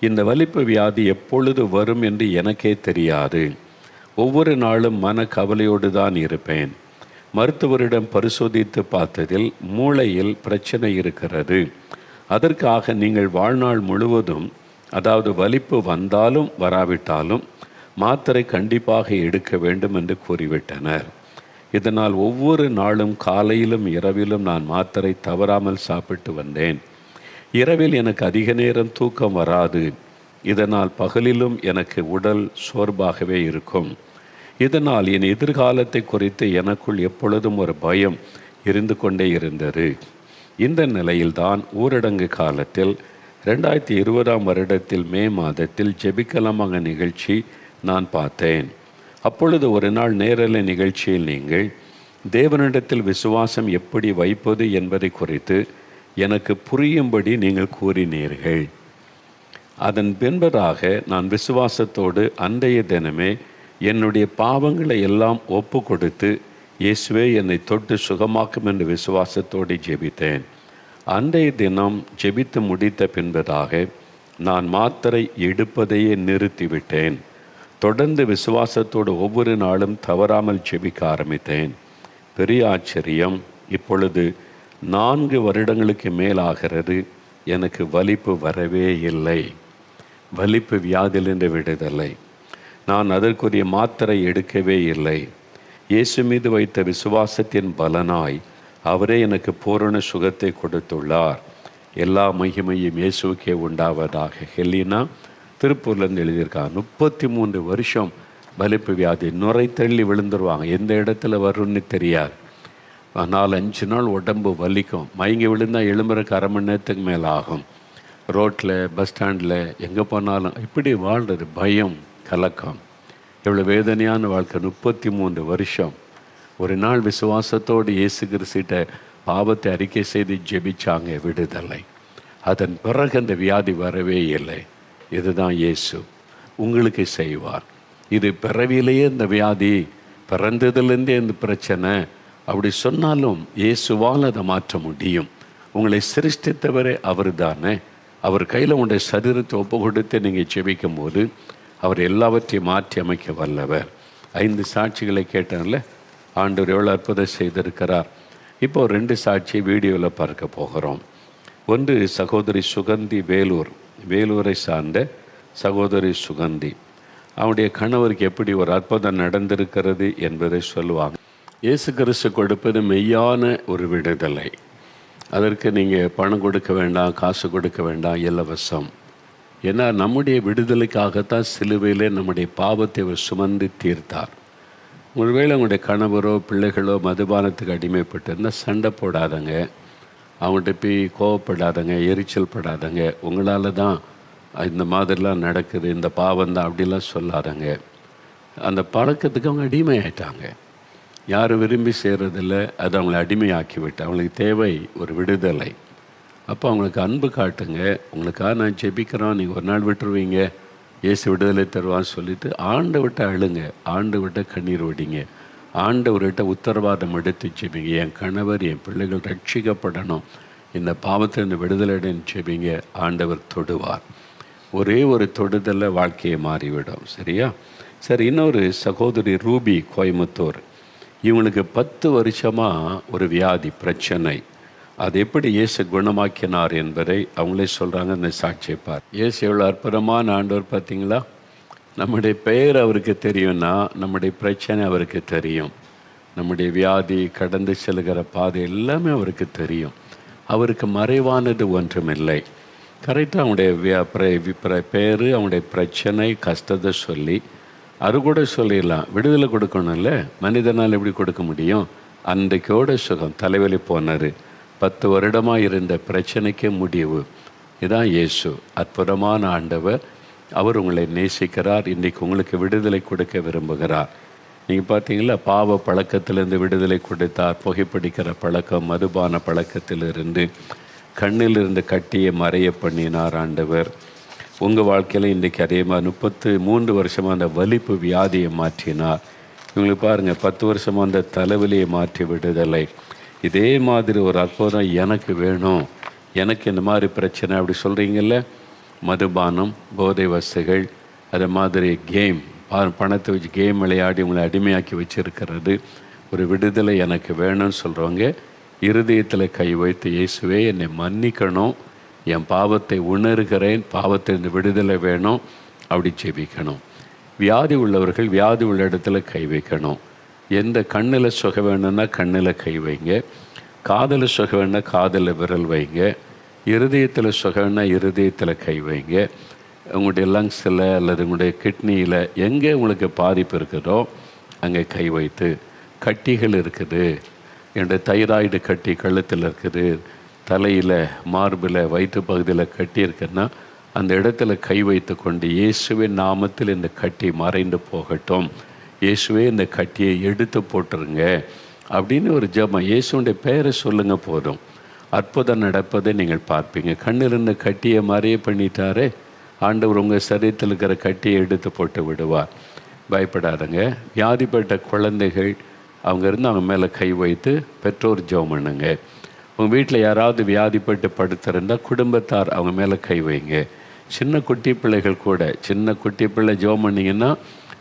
இந்த வலிப்பு வியாதி எப்பொழுது வரும் என்று எனக்கே தெரியாது. ஒவ்வொரு நாளும் மன கவலையோடு தான் இருப்பேன். மருத்துவரிடம் பரிசோதித்து பார்த்ததில் மூளையில் பிரச்சனை இருக்கிறது. அதற்காக நீங்கள் வாழ்நாள் முழுவதும், அதாவது வலிப்பு வந்தாலும் வராவிட்டாலும் மாத்திரை கண்டிப்பாக எடுக்க வேண்டும் என்று கூறிவிட்டனர். இதனால் ஒவ்வொரு நாளும் காலையிலும் இரவிலும் நான் மாத்திரை தவறாமல் சாப்பிட்டு வந்தேன். இரவில் எனக்கு அதிக நேரம் தூக்கம் வராது. இதனால் பகலிலும் எனக்கு உடல் சோர்வாகவே இருக்கும். இதனால் என் எதிர்காலத்தை குறித்து எனக்குள் எப்பொழுதும் ஒரு பயம் இருந்து கொண்டே இருந்தது. இந்த நிலையில்தான் ஊரடங்கு காலத்தில் 2020 வருடத்தில் மே மாதத்தில் ஜெபிக்கலாமாக நிகழ்ச்சி நான் பார்த்தேன். அப்பொழுது ஒரு நாள் நேரலை நிகழ்ச்சியில் நீங்கள் தேவனிடத்தில் விசுவாசம் எப்படி வைப்பது என்பதை குறித்து எனக்கு புரியும்படி நீங்கள் கூறினீர்கள். அதன் பின்பதாக நான் விசுவாசத்தோடு அன்றைய தினமே என்னுடைய பாவங்களை எல்லாம் ஒப்பு கொடுத்து இயேசுவே என்னை தொட்டு சுகமாக்கும் என்று விசுவாசத்தோடு ஜெபித்தேன். அன்றைய தினம் ஜெபித்து முடித்த பின்பதாக நான் மாத்திரை எடுப்பதையே நிறுத்திவிட்டேன். தொடர்ந்து விசுவாசத்தோடு ஒவ்வொரு நாளும் தவறாமல் ஜெபிக்க ஆரம்பித்தேன். பெரிய ஆச்சரியம், இப்பொழுது 4 வருடங்களுக்கு மேலாகிறது, எனக்கு வலிப்பு வரவே இல்லை. வலிப்பு வியாதியிலிருந்து விடுதலை. நான் அதற்குரிய மாத்திரை எடுக்கவே இல்லை. இயேசு மீது வைத்த விசுவாசத்தின் பலனாய் அவரே எனக்கு பூரண சுகத்தை கொடுத்துள்ளார். எல்லா மகிமையும் இயேசுக்கே உண்டாவதாக. ஹெலினா திருப்பூர்லேருந்து எழுதியிருக்காங்க. 33 வருஷம் வலிப்பு வியாதி, நுரை தள்ளி விழுந்துருவாங்க, எந்த இடத்துல வரும்னு தெரியாது. 4-5 நாள் உடம்பு வலிக்கும், மயங்கி விழுந்தால் எழும்புறக்கு 1/2 மணி நேரத்துக்கு மேலே ஆகும். ரோட்டில், பஸ் ஸ்டாண்டில், எங்கே போனாலும் இப்படி வாழ்கிறது. பயம், கலக்கம், எவ்வளோ வேதனையான வாழ்க்கை. 33 வருஷம். ஒரு நாள் விசுவாசத்தோடு இயேசு கிறிஸ்துட்ட பாவத்தை அறிக்கை செய்து ஜெபிச்சாங்க, விடுதலை. அதன் பிறகு அந்த வியாதி வரவே இல்லை. இதுதான் இயேசு உங்களுக்கு செய்வார். இது பிறவியிலேயே இந்த வியாதி, பிறந்ததுலேருந்தே இந்த பிரச்சனை அப்படி சொன்னாலும் இயேசுவால் அதை மாற்ற முடியும். உங்களை சிருஷ்டித்தவரே அவர் தானே. அவர் கையில் உங்களுடைய சரீரத்தை ஒப்பு கொடுத்து நீங்கள் ஜெபிக்கும் போது அவர் எல்லாவற்றையும் மாற்றி அமைக்க வல்லவர். 5 சாட்சிகளை கேட்டார்ல, ஆண்டவர் எவ்வளோ அற்புதம் செய்திருக்கிறார். இப்போ 2 சாட்சியை வீடியோவில் பார்க்க போகிறோம். ஒன்று சகோதரி சுகந்தி, வேலூரை சார்ந்த சகோதரி சுகந்தி. அவனுடைய கணவருக்கு எப்படி ஒரு அற்புதம் நடந்திருக்கிறது என்பதை சொல்லுவாங்க. இயேசு கிறிஸ்து கொடுப்பது மெய்யான ஒரு விடுதலை. அதற்கு நீங்கள் பணம் கொடுக்க வேண்டாம், காசு கொடுக்க வேண்டாம், இலவசம். ஏன்னா நம்முடைய விடுதலைக்காகத்தான் சிலுவையிலே நம்முடைய பாவத்தை அவர் சுமந்து தீர்த்தார். ஒருவேளை உங்களுடைய கணவரோ பிள்ளைகளோ மதுபானத்துக்கு அடிமைப்பட்டிருந்தால் சண்டை போடாதங்க, அவங்கள்ட்ட போய் கோவப்படாதங்க, எரிச்சல் படாதங்க. உங்களால் தான் இந்த மாதிரிலாம் நடக்குது, இந்த பாவம் தான் அப்படிலாம் சொல்லாதங்க. அந்த பழக்கத்துக்கு அவங்க அடிமையாயிட்டாங்க. யாரும் விரும்பி செய்கிறதில்ல, அது அவங்களை அடிமையாக்கி விட்டு. அவங்களுக்கு தேவை ஒரு விடுதலை. அப்போ அவங்களுக்கு அன்பு காட்டுங்க. உங்களுக்காக நான் ஜெபிக்கிறோம், நீங்கள் ஒரு நாள் விட்டுருவீங்க, இயேசு விடுதலை தருவான்னு சொல்லிவிட்டு ஆண்டவர்கிட்ட அழுங்க, ஆண்டவர்கிட்ட கண்ணீர் விடிங்க, ஆண்டவர்கிட்ட உத்தரவாதம் எடுத்து ஜெபிங்க. என் கணவர், என் பிள்ளைகள் ரட்சிக்கப்படணும், இந்த பாவத்திலிருந்து விடுதலைன்னு ஜெபிங்க. ஆண்டவர் தொடுவார். ஒரே ஒரு தொடுதலில் வாழ்க்கையை மாறிவிடும். சரியா? சரி, இன்னொரு சகோதரி ரூபி, கோயம்புத்தூர். இவங்களுக்கு 10 வருஷமாக ஒரு வியாதி பிரச்சனை. அது எப்படி இயேசு குணமாக்கினார் என்பதை அவங்களே சொல்கிறாங்க. அந்த சாட்சியப்பார். இயேசு எவ்வளோ அற்புதமான ஆண்டவர் பார்த்தீங்களா? நம்முடைய பெயர் அவருக்கு தெரியும்னா நம்முடைய பிரச்சனை அவருக்கு தெரியும். நம்முடைய வியாதி, கடந்து செல்கிற பாதை எல்லாமே அவருக்கு தெரியும். அவருக்கு மறைவானது ஒன்றுமில்லை. கரெக்டாக அவங்களுடைய பேர், அவங்களுடைய பிரச்சனை, கஷ்டத்தை சொல்லி அது கூட சொல்லிடலாம். விடுதலை கொடுக்கணும்ல, மனிதனால் எப்படி கொடுக்க முடியும்? அன்றைக்கோட சுகம். தலைவலி போனார், 10 வருடமாக இருந்த பிரச்சனைக்கு முடிவு. இதுதான் இயேசு, அற்புதமான ஆண்டவர். அவர் உங்களை நேசிக்கிறார். இன்றைக்கு உங்களுக்கு விடுதலை கொடுக்க விரும்புகிறார். நீங்கள் பார்த்தீங்களா, பாவ பழக்கத்திலிருந்து விடுதலை கொடுத்தார். புகைப்பிடிக்கிற பழக்கம், மதுபான பழக்கத்திலிருந்து, கண்ணிலிருந்து கட்டியை மறைய பண்ணினார் ஆண்டவர். உங்கள் வாழ்க்கையில் இன்றைக்கி அதே மாதிரி 33 வருஷமாக அந்த வலிப்பு வியாதியை மாற்றினார். இவங்களுக்கு பாருங்கள், 10 வருஷமாக அந்த தலைவலியை மாற்றி விடுதலை. இதே மாதிரி ஒரு அற்புதம் எனக்கு வேணும், எனக்கு இந்த மாதிரி பிரச்சனை அப்படி சொல்கிறீங்கல்ல. மதுபானம், போதை வசதிகள், அது மாதிரி கேம், பணத்தை வச்சு கேம் விளையாடி உங்களை அடிமையாக்கி வச்சுருக்கிறது, ஒரு விடுதலை எனக்கு வேணும்னு சொல்கிறவங்க இருதயத்தில் கை வைத்து, இயேசுவே என்னை மன்னிக்கணும், என் பாவத்தை உணர்கிறேன், பாவத்திலிருந்து விடுதலை வேணும், அப்படி ஜெபிக்கணும். வியாதி உள்ளவர்கள் வியாதி உள்ள இடத்துல கை வைக்கணும். எந்த கண்ணில் சுக வேணும்னா கண்ணில் கை வைங்க, காதில் சுக வேணும்னா காதில் விரல் வைங்க, இருதயத்தில் சுக வேணும்னா இருதயத்தில் கை வைங்க. உங்களுடைய லங்ஸில் அல்லது உங்களுடைய கிட்னியில் எங்கே உங்களுக்கு பாதிப்பு இருக்குதோ அங்கே கை வைத்து. கட்டிகள் இருக்குது, என்னுடைய தைராய்டு கட்டி கழுத்தில் இருக்குது, தலையில், மார்பில், வயிற்று பகுதியில் கட்டி இருக்குன்னா அந்த இடத்துல கை வைத்து கொண்டு, இயேசுவின் நாமத்தில் இந்த கட்டி மறைந்து போகட்டும், இயேசுவே இந்த கட்டியை எடுத்து போட்டுருங்க அப்படின்னு ஒரு ஜெபம். இயேசுடைய பெயரை சொல்லுங்கள், போதும். அற்புதம் நடப்பதை நீங்கள் பார்ப்பீங்க. கண்ணில் இருந்த கட்டியை மறைய பண்ணிட்டாரே, ஆண்டவர் உங்கள் சரீரத்தில் இருக்கிற கட்டியை எடுத்து போட்டு விடுவார். பயப்படாதங்க. வியாதிப்பட்ட குழந்தைகள் அவங்க இருந்து அவங்க மேலே கை வைத்து பெற்றோர் ஜெபம் பண்ணுங்க. உங்கள் வீட்டில் யாராவது வியாதிப்பட்டு படுத்திருந்தால் குடும்பத்தார் அவங்க மேலே கை வைங்க. சின்ன குட்டி பிள்ளைகள் கூட, சின்ன குட்டி பிள்ளை ஜெபம் பண்ணிங்கன்னா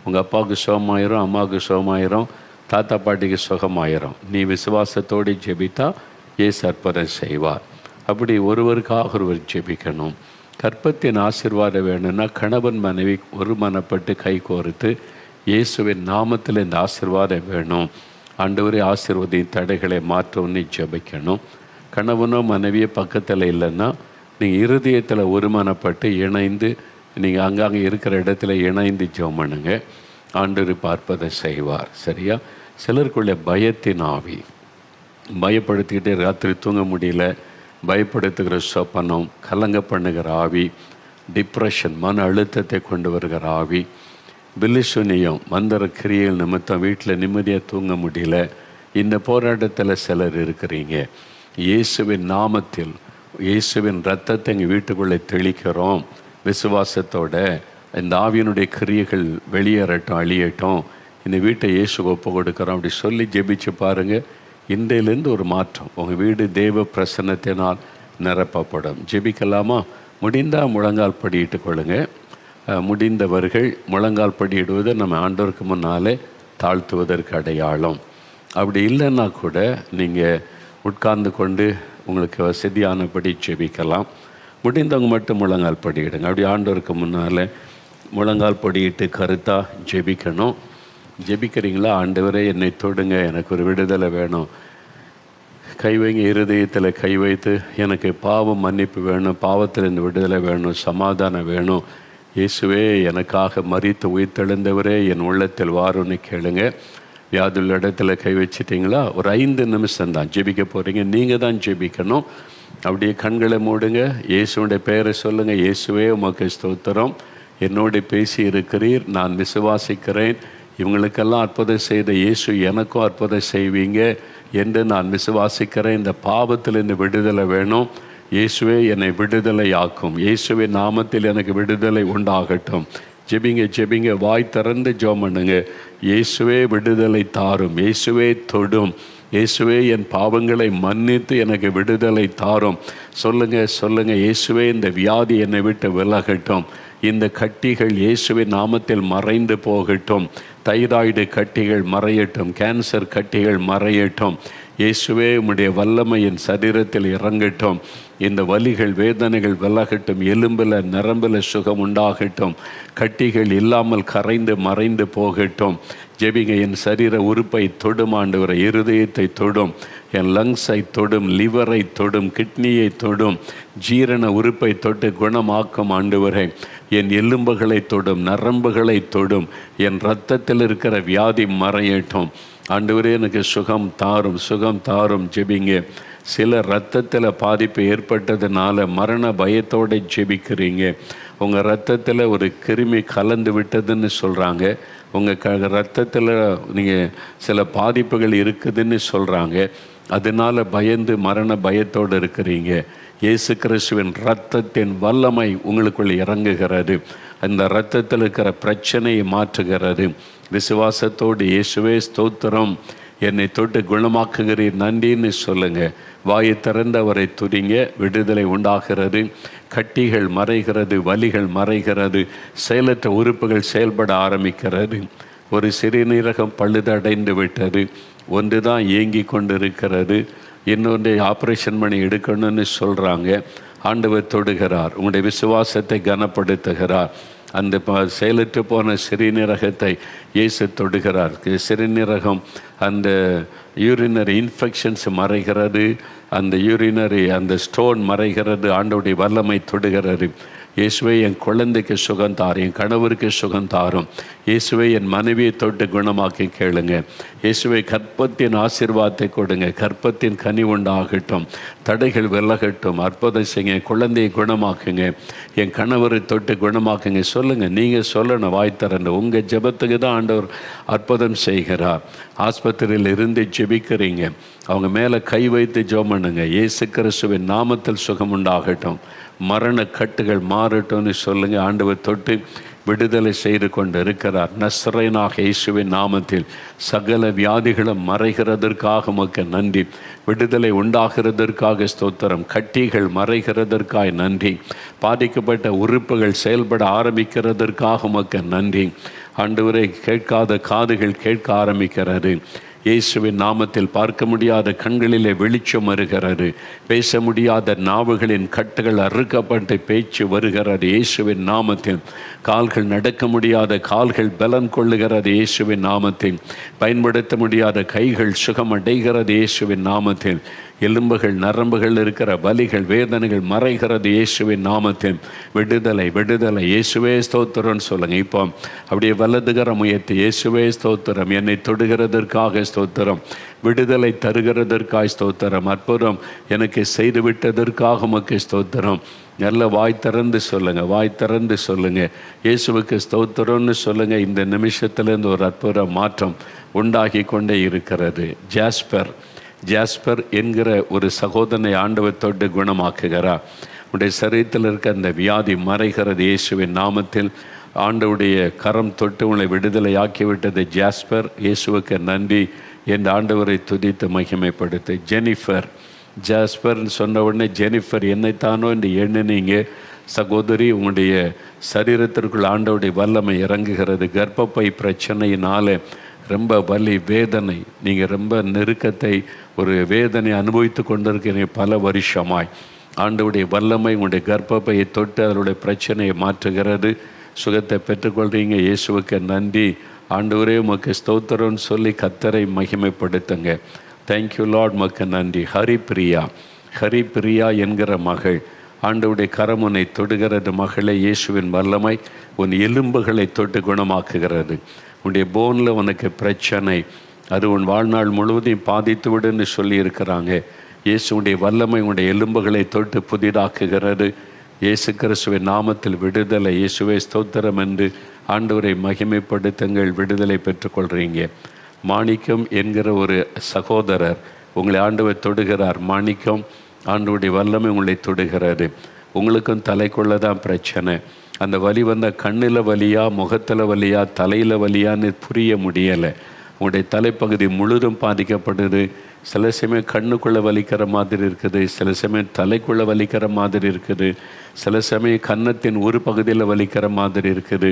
உங்கள் அப்பாவுக்கு சுகமாயிரும், அம்மாவுக்கு சுகமாயிரும், தாத்தா பாட்டிக்கு சுகமாயிரும். நீ விசுவாசத்தோடு ஜெபித்தா இயேசு அற்புதம் செய்வார். அப்படி ஒருவருக்காக ஒருவர் ஜெபிக்கணும். கற்பத்தின் ஆசீர்வாதம் வேணும்னா கணவன் மனைவி ஒரு மனப்பட்டு கை கோர்த்து இயேசுவின் நாமத்தில் இந்த ஆசீர்வாதம் வேணும், ஆண்டவரே ஆசீர்வதியின் தடைகளை மாற்றணும்னு ஜெபிக்கணும். கணவனோ மனைவியோ பக்கத்தில் இல்லைன்னா நீங்கள் இருதயத்தில் ஒருமனப்பட்டு இணைந்து நீங்கள் அங்கங்கே இருக்கிற இடத்துல இணைந்து ஜெபம் பண்ணுங்க. ஆண்டவர் பார்ப்பதை செய்வார். சரியா? சிலருக்குள்ள பயத்தின் ஆவி, பயப்படுத்திக்கிட்டே ராத்திரி தூங்க முடியல, பயப்படுத்துகிற சொப்பனம், கலங்க பண்ணுகிற ஆவி, டிப்ரெஷன் மன அழுத்தத்தை கொண்டு வருகிற ஆவி, பில்லிசுனியம் மந்திர கிரியைகள் நிமித்தம் வீட்டில் நிம்மதியாக தூங்க முடியல. இந்த போராட்டத்தில் சிலர் இருக்கிறீங்க. இயேசுவின் நாமத்தில் இயேசுவின் ரத்தத்தை எங்கள் வீட்டுக்குள்ளே தெளிக்கிறோம். விசுவாசத்தோட இந்த ஆவியினுடைய கிரியைகள் வெளியேறட்டும், அழியட்டும். இந்த வீட்டை இயேசு ஒப்பு கொடுக்குறோம் அப்படி சொல்லி ஜெபிச்சு பாருங்கள். இன்றையிலேருந்து ஒரு மாற்றம். உங்கள் வீடு தேவ பிரசன்னத்தினால் நிரப்பப்படும். ஜெபிக்கலாமா? முடிந்தால் முழங்கால் படியிட்டு கொள்ளுங்க. முடிந்தவர்கள் முழங்கால் படியிடுவதை நம்ம ஆண்டவருக்கு முன்னாலே தாழ்த்துவதற்கு அடையாளம். அப்படி இல்லைன்னா கூட நீங்கள் உட்கார்ந்து கொண்டு உங்களுக்கு வசதியானபடி ஜெபிக்கலாம். முடிந்தவங்க மட்டும் முழங்கால் படியிடுங்க. அப்படி ஆண்டவருக்கு முன்னால் முழங்கால் படியிட்டு கருத்தாக ஜெபிக்கணும். ஜெபிக்கிறீங்களா? ஆண்டவரே என்னை தொடுங்க, எனக்கு ஒரு விடுதலை வேணும். கை வைங்க. இருதயத்தில் கை வைத்து எனக்கு பாவம் மன்னிப்பு வேணும், பாவத்தில் இந்த விடுதலை வேணும், சமாதானம் வேணும். இயேசுவே எனக்காக மரித்து உயிர்த்தெழுந்தவரே என் உள்ளத்தில் வாருன்னு கேளுங்க. வியாதியுள்ள இடத்துல கை வச்சிட்டிங்களா? ஒரு 5 நிமிஷம் தான் ஜெபிக்க போகிறீங்க. நீங்கள் தான் ஜெபிக்கணும். அப்படியே கண்களை மூடுங்க. இயேசுடைய பெயரை சொல்லுங்கள். இயேசுவே உமக்கு ஸ்தோத்திரம், என்னோடு பேசி இருக்கிறீர், நான் விசுவாசிக்கிறேன். இவங்களுக்கெல்லாம் அற்புதம் செய்த இயேசு எனக்கும் அற்புதம் செய்வீங்க என்று நான் விசுவாசிக்கிறேன். இந்த பாவத்தில் இந்த விடுதலை வேணும். இயேசுவே என்னை விடுதலை ஆக்கும். இயேசுவின் நாமத்தில் எனக்கு விடுதலை உண்டாகட்டும். ஜெபிங்க ஜெபிங்க. வாய் திறந்து ஜெபம் பண்ணுங்க. இயேசுவே விடுதலை தாரும், இயேசுவே தொடும், இயேசுவே என் பாவங்களை மன்னித்து எனக்கு விடுதலை தாரும். சொல்லுங்கள். இயேசுவே இந்த வியாதி என்னை விட்டு விலகட்டும். இந்த கட்டிகள் இயேசுவின் நாமத்தில் மறைந்து போகட்டும். தைராய்டு கட்டிகள் மறையட்டும், கேன்சர் கட்டிகள் மறையட்டும். இயேசுவே உம்முடைய வல்லமை என் சரீரத்தில் இறங்கட்டும். இந்த வலிகள் வேதனைகள் விலகட்டும். எலும்பில் நரம்பில் சுகம் உண்டாகட்டும். கட்டிகள் இல்லாமல் கரைந்து மறைந்து போகட்டும். ஜெபிங்க. என் சரீர உறுப்பை தொடும் ஆண்டவரை. இருதயத்தை தொடும், என் லங்ஸை தொடும், லிவரை தொடும், கிட்னியை தொடும், ஜீரண உறுப்பை தொட்டு குணமாக்கும் ஆண்டவரை. என் எலும்புகளை தொடும், நரம்புகளை தொடும், என் இரத்தத்தில் இருக்கிற வியாதி மறையட்டும். ஆண்டவரே எனக்கு சுகம் தாரும், சுகம் தாரும். ஜெபிங்க. சில இரத்தத்தில் பாதிப்பு ஏற்பட்டதுனால மரண பயத்தோடு ஜெபிக்கிறீங்க. உங்கள் இரத்தத்தில் ஒரு கிருமி கலந்து விட்டதுன்னு சொல்கிறாங்க. உங்கள் இரத்தத்தில் நீங்கள் சில பாதிப்புகள் இருக்குதுன்னு சொல்கிறாங்க. அதனால் பயந்து மரண பயத்தோடு இருக்கிறீங்க. இயேசு கிறிஸ்துவின் இரத்தத்தின் வல்லமை உங்களுக்குள் இறங்குகிறது. அந்த இரத்தத்தில் இருக்கிற பிரச்சனையை மாற்றுகிறது. விசுவாசத்தோடு இயேசுவே ஸ்தோத்திரம், என்னை தொட்டு குணமாக்குகிறீர், நன்றின்னு சொல்லுங்கள். வாயை திறந்து அவரை துதிங்க. விடுதலை உண்டாகிறது. கட்டிகள் மறைகிறது, வலிகள் மறைகிறது, செயலற்ற உறுப்புகள் செயல்பட ஆரம்பிக்கிறது. ஒரு சிறுநீரகம் பழுதடைந்து விட்டது, ஒன்று தான் இயங்கி கொண்டு இருக்கிறது, இன்னொன்று ஆப்ரேஷன் பண்ணி எடுக்கணும்னு சொல்கிறாங்க. ஆண்டவர் தொடுகிறார், உங்களுடைய விசுவாசத்தை கனப்படுத்துகிறார். அந்த செயலற்று போன சிறுநீரகத்தை இயேசு தொடுகிறார். சிறுநீரகம் அந்த யூரினரி இன்ஃபெக்ஷன்ஸ் மறைகிறது, அந்த யூரினரி அந்த ஸ்டோன் மறைகிறது. ஆண்டவருடைய வல்லமை தொடுகிறது. இயேசுவே என் குழந்தைக்கு சுகம் தாரும், என் கணவருக்கு சுகம் தாரும். இயேசுவே என் மனைவியை தொட்டு குணமாக்கி கேளுங்க. இயேசுவை கற்பத்தின் ஆசீர்வாதத்தை கொடுங்க. கற்பத்தின் கனி உண்டாகட்டும், தடைகள் விலகட்டும், அற்புதம் செய்யுங்க. குழந்தையை குணமாக்குங்க, என் கணவரை தொட்டு குணமாக்குங்க. சொல்லுங்கள். நீங்கள் சொல்லணும் வாய் திறந்து. உங்கள் ஜெபத்துக்கு தான் ஆண்டவர் அற்புதம் செய்கிறார். ஆஸ்பத்திரியில் இருந்து ஜெபிக்கிறீங்க, அவங்க மேலே கை வைத்து ஜெபம் பண்ணுங்க. இயேசு கிறிஸ்துவின் நாமத்தில் சுகம் உண்டாகட்டும். மரண கட்டுகள் மாறட்டும்னு சொல்லுங்கள். ஆண்டவர் தொட்டு விடுதலை செய்து கொண்டு இருக்கிறார். நஸ்ரேனாக இயேசுவின் நாமத்தில் சகல வியாதிகளும் மறைகிறதற்காக உமக்கு நன்றி. விடுதலை உண்டாகிறதற்காக ஸ்தோத்திரம். கட்டிகள் மறைகிறதற்காக நன்றி. பாதிக்கப்பட்ட உறுப்புகள் செயல்பட ஆரம்பிக்கிறதற்காக உமக்கு நன்றி. ஆண்டவரை கேட்காத காதுகள் கேட்க ஆரம்பிக்கிறது. இயேசுவின் நாமத்தில் பார்க்க முடியாத கண்களிலே வெளிச்சம் வருகிறது. பேச முடியாத நாவுகளின் கட்டுகள் அறுக்கப்பட்டு பேச்சு வருகிறது இயேசுவின் நாமத்தில். கால்கள் நடக்க முடியாத கால்கள் பலன் கொள்ளுகிறது இயேசுவின் நாமத்தில். பயன்படுத்த முடியாத கைகள் சுகமடைகிறது இயேசுவின் நாமத்தில். எலும்புகள் நரம்புகள் இருக்கிற வலிகள் வேதனைகள் மறைகிறது இயேசுவின் நாமத்தில். விடுதலை விடுதலை இயேசுவே ஸ்தோத்திரம்னு சொல்லுங்கள். இப்போ அப்படியே வலதுகரம் உயர்த்தி இயேசுவே ஸ்தோத்திரம். என்னை தொடுகிறதற்காக ஸ்தோத்திரம். விடுதலை தருகிறதற்காக ஸ்தோத்திரம். அற்புதம் எனக்கு செய்து விட்டதற்காக உமக்கு ஸ்தோத்திரம். நல்ல வாய் திறந்து சொல்லுங்கள். வாய் திறந்து சொல்லுங்கள். இயேசுவுக்கு ஸ்தோத்திரம்னு சொல்லுங்கள். இந்த நிமிஷத்துலேருந்து ஒரு அற்புத மாற்றம் உண்டாகி கொண்டே இருக்கிறது. ஜாஸ்பர் என்கிற ஒரு சகோதரனை ஆண்டவர் தொட்டு குணமாக்குகிறார். உடைய சரீரத்தில் இருக்க அந்த வியாதி மறைகிறது இயேசுவின் நாமத்தில். ஆண்டவுடைய கரம் தொட்டு உங்களை விடுதலை ஆக்கிவிட்டது ஜாஸ்பர். இயேசுவுக்கு நன்றி என்று ஆண்டவரை துதித்து மகிமைப்படுத்து. ஜாஸ்பர்னு சொன்ன உடனே ஜெனிஃபர் என்னைத்தானோ என்று எண்ணினீங்க சகோதரி. உங்களுடைய சரீரத்திற்குள் ஆண்டவுடைய வல்லமை இறங்குகிறது. கர்ப்பப்பை பிரச்சனையினால ரொம்ப வலி வேதனை, நீங்கள் ரொம்ப நெருக்கத்தை ஒரு வேதனை அனுபவித்து கொண்டிருக்கிறீங்க பல வருஷமாய். ஆண்டவுடைய வல்லமை உங்களுடைய கர்ப்பப்பையை தொட்டு அதனுடைய பிரச்சனையை மாற்றுகிறது. சுகத்தை பெற்றுக்கொள்கிறீங்க. இயேசுவுக்கு நன்றி. ஆண்டவரே உமக்கு ஸ்தோத்திரம்னு சொல்லி கர்த்தரை மகிமைப்படுத்துங்க. தேங்க்யூ லார்ட், உமக்கு நன்றி. ஹரிப்பிரியா என்கிற மகள் ஆண்டவுடைய கரம் உன்னை தொடுகிறது. மகளே, இயேசுவின் வல்லமை உன் எலும்புகளை தொட்டு குணமாக்குகிறது. உன்னுடைய போனில் உனக்கு பிரச்சனை, அது உன் வாழ்நாள் முழுவதையும் பாதித்து விடுன்னு சொல்லியிருக்கிறாங்க. இயேசுடைய வல்லமை உன்னுடைய எலும்புகளை தொட்டு புதிதாக்குகிறது. இயேசு கிறிஸ்துவின் நாமத்தில் விடுதலை. இயேசுவே ஸ்தோத்திரம் என்று ஆண்டவரை மகிமைப்படுத்துங்கள். விடுதலை பெற்றுக்கொள்கிறீங்க. மாணிக்கம் என்கிற ஒரு சகோதரர் உங்களை ஆண்டவர் தொடுகிறார். மாணிக்கம், ஆண்டவருடைய வல்லமை உங்களை தொடுகிறது. உங்களுக்கும் தலைக்குள்ள தான் பிரச்சனை. அந்த வலி வந்த கண்ணில் வலியா, முகத்தில் வலியா, தலையில் வலியான்னு புரிய முடியலை. உங்களுடைய தலைப்பகுதி முழுதும் பாதிக்கப்படுது. சில சமயம் கண்ணுக்குள்ளே வலிக்கிற மாதிரி இருக்குது, சில சமயம் தலைக்குள்ளே வலிக்கிற மாதிரி இருக்குது, சில சமயம் கன்னத்தின் ஒரு பகுதியில் வலிக்கிற மாதிரி இருக்குது.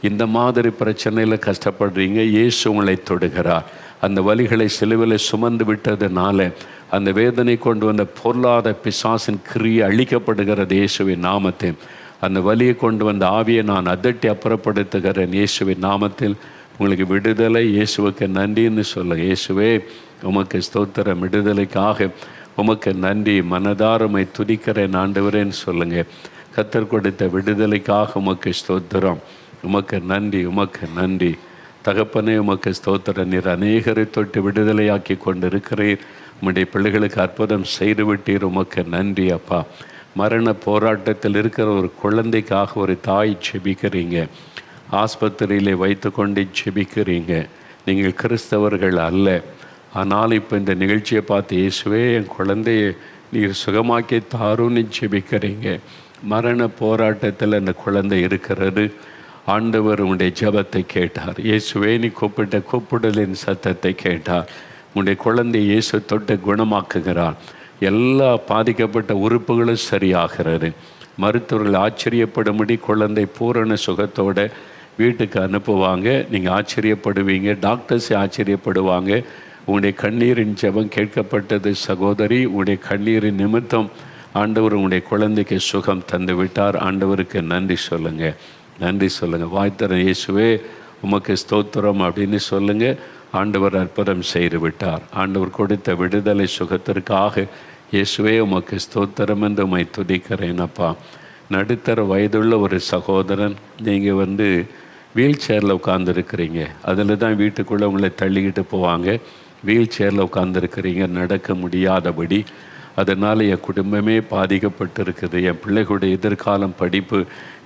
இந்த மாதிரி பிரச்சனையில் கஷ்டப்படுறீங்க. இயேசு உங்களை தொடுகிறார். அந்த வலிகளை சிலுவையில் சுமந்து விட்டதுனால அந்த வேதனை கொண்டு வந்த பொருளாத பிசாசின் கிரியை அழிக்கப்படுகிறது இயேசுவின் நாமத்தில். அந்த வலியை கொண்டு வந்த ஆவியை நான் அதட்டி அப்புறப்படுத்துகிறேன் இயேசுவின் நாமத்தில். உங்களுக்கு விடுதலை. இயேசுவுக்கு நன்றின்னு சொல்ல. இயேசுவே உமக்கு ஸ்தோத்திரம். விடுதலைக்காக உமக்கு நன்றி. மனதாரமை துதிக்கிறேன் ஆண்டவரேன்னு சொல்லுங்கள். கர்த்தர் கொடுத்த விடுதலைக்காக உமக்கு ஸ்தோத்திரம். உமக்கு நன்றி, உமக்கு நன்றி. தகப்பனே, உமக்கு ஸ்தோத்திரம். நீர் அநேகரை தொட்டு விடுதலையாக்கி கொண்டிருக்கிறீர். உம்முடைய பிள்ளைகளுக்கு அற்புதம் செய்து விட்டீர். உமக்கு நன்றி அப்பா. மரண போராட்டத்தில் இருக்கிற ஒரு குழந்தைக்காக ஒரு தாய் செபிக்கிறீங்க. ஆஸ்பத்திரியிலே வைத்து கொண்டு செபிக்கிறீங்க. நீங்கள் கிறிஸ்தவர்கள் அல்ல. ஆனால் இப்போ இந்த நிகழ்ச்சியை பார்த்து இயேசுவே என் குழந்தையை நீர் சுகமாக்கி தாருன்னு செபிக்கிறீங்க. மரண போராட்டத்தில் அந்த குழந்தை இருக்கிறது. ஆண்டவர் உங்களுடைய ஜெபத்தை கேட்டார். இயேசுவே நீ கூப்பிட்ட கூப்பிடலின் சத்தத்தை கேட்டார். உங்களுடைய குழந்தை இயேசு தொட்டு குணமாக்குகிறார். எல்லா பாதிக்கப்பட்ட உறுப்புகளும் சரியாகிறது. மருத்துவர்கள் ஆச்சரியப்படும்படி குழந்தை பூரண சுகத்தோடு வீட்டுக்கு அனுப்புவாங்க. நீங்கள் ஆச்சரியப்படுவீங்க. டாக்டர்ஸே ஆச்சரியப்படுவாங்க. உங்களுடைய கண்ணீரின் ஜெபம் கேட்கப்பட்டது சகோதரி. உங்களுடைய கண்ணீரின் நிமித்தம் ஆண்டவர் உங்களுடைய குழந்தைக்கு சுகம் தந்து விட்டார். ஆண்டவருக்கு நன்றி சொல்லுங்கள். நன்றி சொல்லுங்கள். வாய்த்தர இயேசுவே உமக்கு ஸ்தோத்திரம் அப்படின்னு சொல்லுங்கள். ஆண்டவர் அற்புதம் செய்து விட்டார். ஆண்டவர் கொடுத்த விடுதலை சுகத்திற்காக இயேசுவே உமக்கு ஸ்தோத்திரம் என்று உம்மை துதிக்கிறேன் அப்பா. நடுத்தர வயதுள்ள ஒரு சகோதரன், நீங்கள் வீல் சேரில் உட்காந்துருக்கிறீங்க. அதில் தான் வீட்டுக்குள்ளே உங்களை தள்ளிக்கிட்டு போவாங்க. வீல் சேரில் உட்காந்துருக்கிறீங்க, நடக்க முடியாதபடி. அதனால் என் குடும்பமே பாதிக்கப்பட்டு இருக்குது. என் பிள்ளைகளுடைய எதிர்காலம், படிப்பு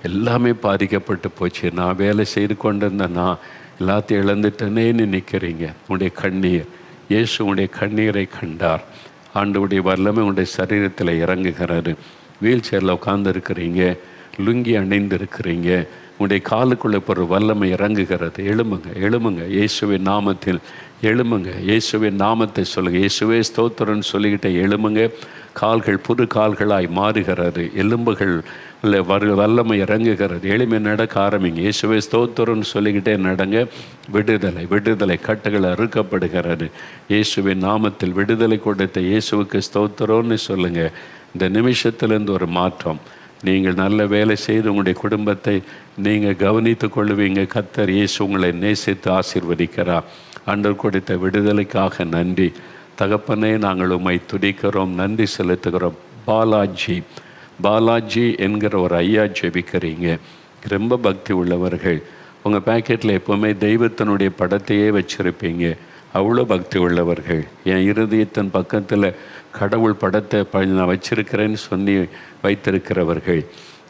எல்லாமே பாதிக்கப்பட்டு போச்சு. நான் வேலை செய்து கொண்டிருந்தேன், நான் எல்லாத்தையும் இழந்துட்டேனேன்னு நிற்கிறீங்க. உங்களுடைய கண்ணீர், இயேசு உங்களுடைய கண்ணீரை கண்டார். ஆண்டவருடைய வல்லமை உங்களுடைய சரீரத்தில் இறங்குகிறது. வீல் சேரில் உட்கார்ந்துருக்கிறீங்க, லுங்கி அணிந்திருக்கிறீங்க, உங்களுடைய காலுக்குள்ளே ஒரு வல்லமை இறங்குகிறது. எழும்புங்க, எழும்புங்க, இயேசுவின் நாமத்தில் எழும்புங்க. இயேசுவின் நாமத்தை சொல்லுங்கள். இயேசுவே ஸ்தோத்திரம்னு சொல்லிக்கிட்டே எழும்புங்க. கால்கள் புது கால்களாய் மாறுகிறது. எலும்புகள் வல்லமை இறங்குகிறது. எளிமை நடக்க ஆரம்பிங்க. இயேசுவே ஸ்தோத்திரம்னு சொல்லிக்கிட்டே நடங்க. விடுதலை, விடுதலை, கட்டுகள் அறுக்கப்படுகிறது. இயேசுவின் நாமத்தில் விடுதலை கொடுத்த இயேசுவுக்கு ஸ்தோத்திரம்னு சொல்லுங்கள். இந்த நிமிஷத்துலேருந்து ஒரு மாற்றம். நீங்கள் நல்ல வேலை செய்து உங்களுடைய குடும்பத்தை நீங்கள் கவனித்து கொள்வீங்க. கர்த்தர் இயேசு உங்களை நேசித்து ஆசீர்வதிக்கிறார். ஆண்டவர் கொடுத்த விடுதலைக்காக நன்றி தகப்பனே. நாங்கள் உம்மை துதிக்கிறோம், நன்றி செலுத்துகிறோம். பாலாஜி என்கிற ஒரு ஐயா ஜெபிக்கிறீங்க. ரொம்ப பக்தி உள்ளவர்கள். உங்கள் பேக்கெட்டில் எப்போவுமே தெய்வத்தினுடைய படத்தையே வச்சுருப்பீங்க. அவ்வளோ பக்தி உள்ளவர்கள். என் இருதயத்தின் பக்கத்தில் கடவுள் படத்தை நான் வச்சிருக்கிறேன்னு சொல்லி வைத்திருக்கிறவர்கள்.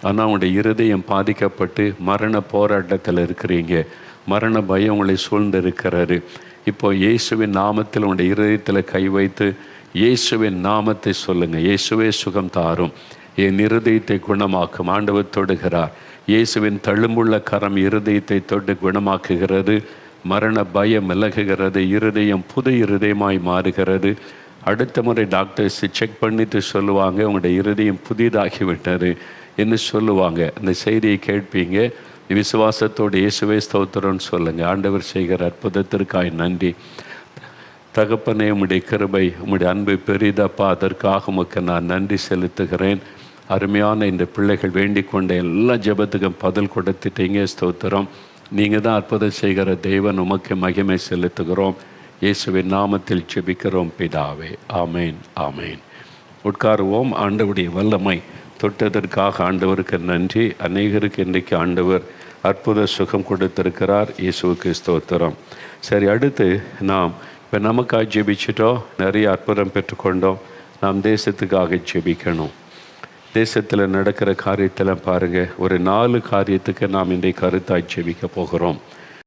ஆனால் உங்களுடைய இருதயம் பாதிக்கப்பட்டு மரண போராட்டத்தில் இருக்கிறீங்க. மரண பயம் உங்களை சூழ்ந்து இருக்கிறாரு. இப்போ இயேசுவின் நாமத்தில் உங்களுடைய இருதயத்தில் கை வைத்து இயேசுவின் நாமத்தை சொல்லுங்கள். இயேசுவே சுகம் தாரும், என் இருதயத்தை குணமாக்கும். ஆண்டவர் தொடுகிறார். இயேசுவின் தழும்புள்ள கரம் இருதயத்தை தொட்டு குணமாக்குகிறது. மரண பயம் விலகுகிறது. இருதயம் புது இருதயமாய் மாறுகிறது. அடுத்த முறை டாக்டர்ஸ் செக் பண்ணிட்டு சொல்லுவாங்க, உங்களுடைய இருதயம் புதிதாகிவிட்டார் என்று சொல்லுவாங்க. அந்த செய்தியை கேட்பீங்க. விசுவாசத்தோடு இயேசுவே ஸ்தோத்திரம்னு சொல்லுங்கள். ஆண்டவர் செய்கிற அற்புதத்திற்காய் நன்றி தகப்பனே. உம்முடைய கிருபை, உம்முடைய அன்பு பெரிதப்பா. அதற்காக உமக்கு நான் நன்றி செலுத்துகிறேன். அருமையான இந்த பிள்ளைகள் வேண்டிக் கொண்ட எல்லா ஜெபத்துக்கும் பதில் கொடுத்துட்டீங்க. ஸ்தோத்திரம். நீங்கள் தான் அற்புதம் செய்கிற தேவன். உமக்கு மகிமை செலுத்துகிறோம். இயேசுவின் நாமத்தில் ஜெபிக்கிறோம் பிதாவே. ஆமேன், ஆமேன். உட்காருவோம். ஆண்டவருடைய வல்லமை தொட்டதற்காக ஆண்டவருக்கு நன்றி. அநேகருக்கு இன்றைக்கு ஆண்டவர் அற்புத சுகம் கொடுத்திருக்கிறார். இயேசுவுக்கு ஸ்தோத்திரம். சரி, அடுத்து நாம் இப்போ நமக்காக ஜெபிச்சிட்டோம், நிறைய அற்புதம் பெற்றுக்கொண்டோம். நாம் தேசத்துக்காக ஜெபிக்கணும். தேசத்தில் நடக்கிற காரியத்தில் பாருங்கள், ஒரு 4 காரியத்துக்கு நாம் இன்றைக்கு கருத்தாய் ஜெபிக்க போகிறோம்.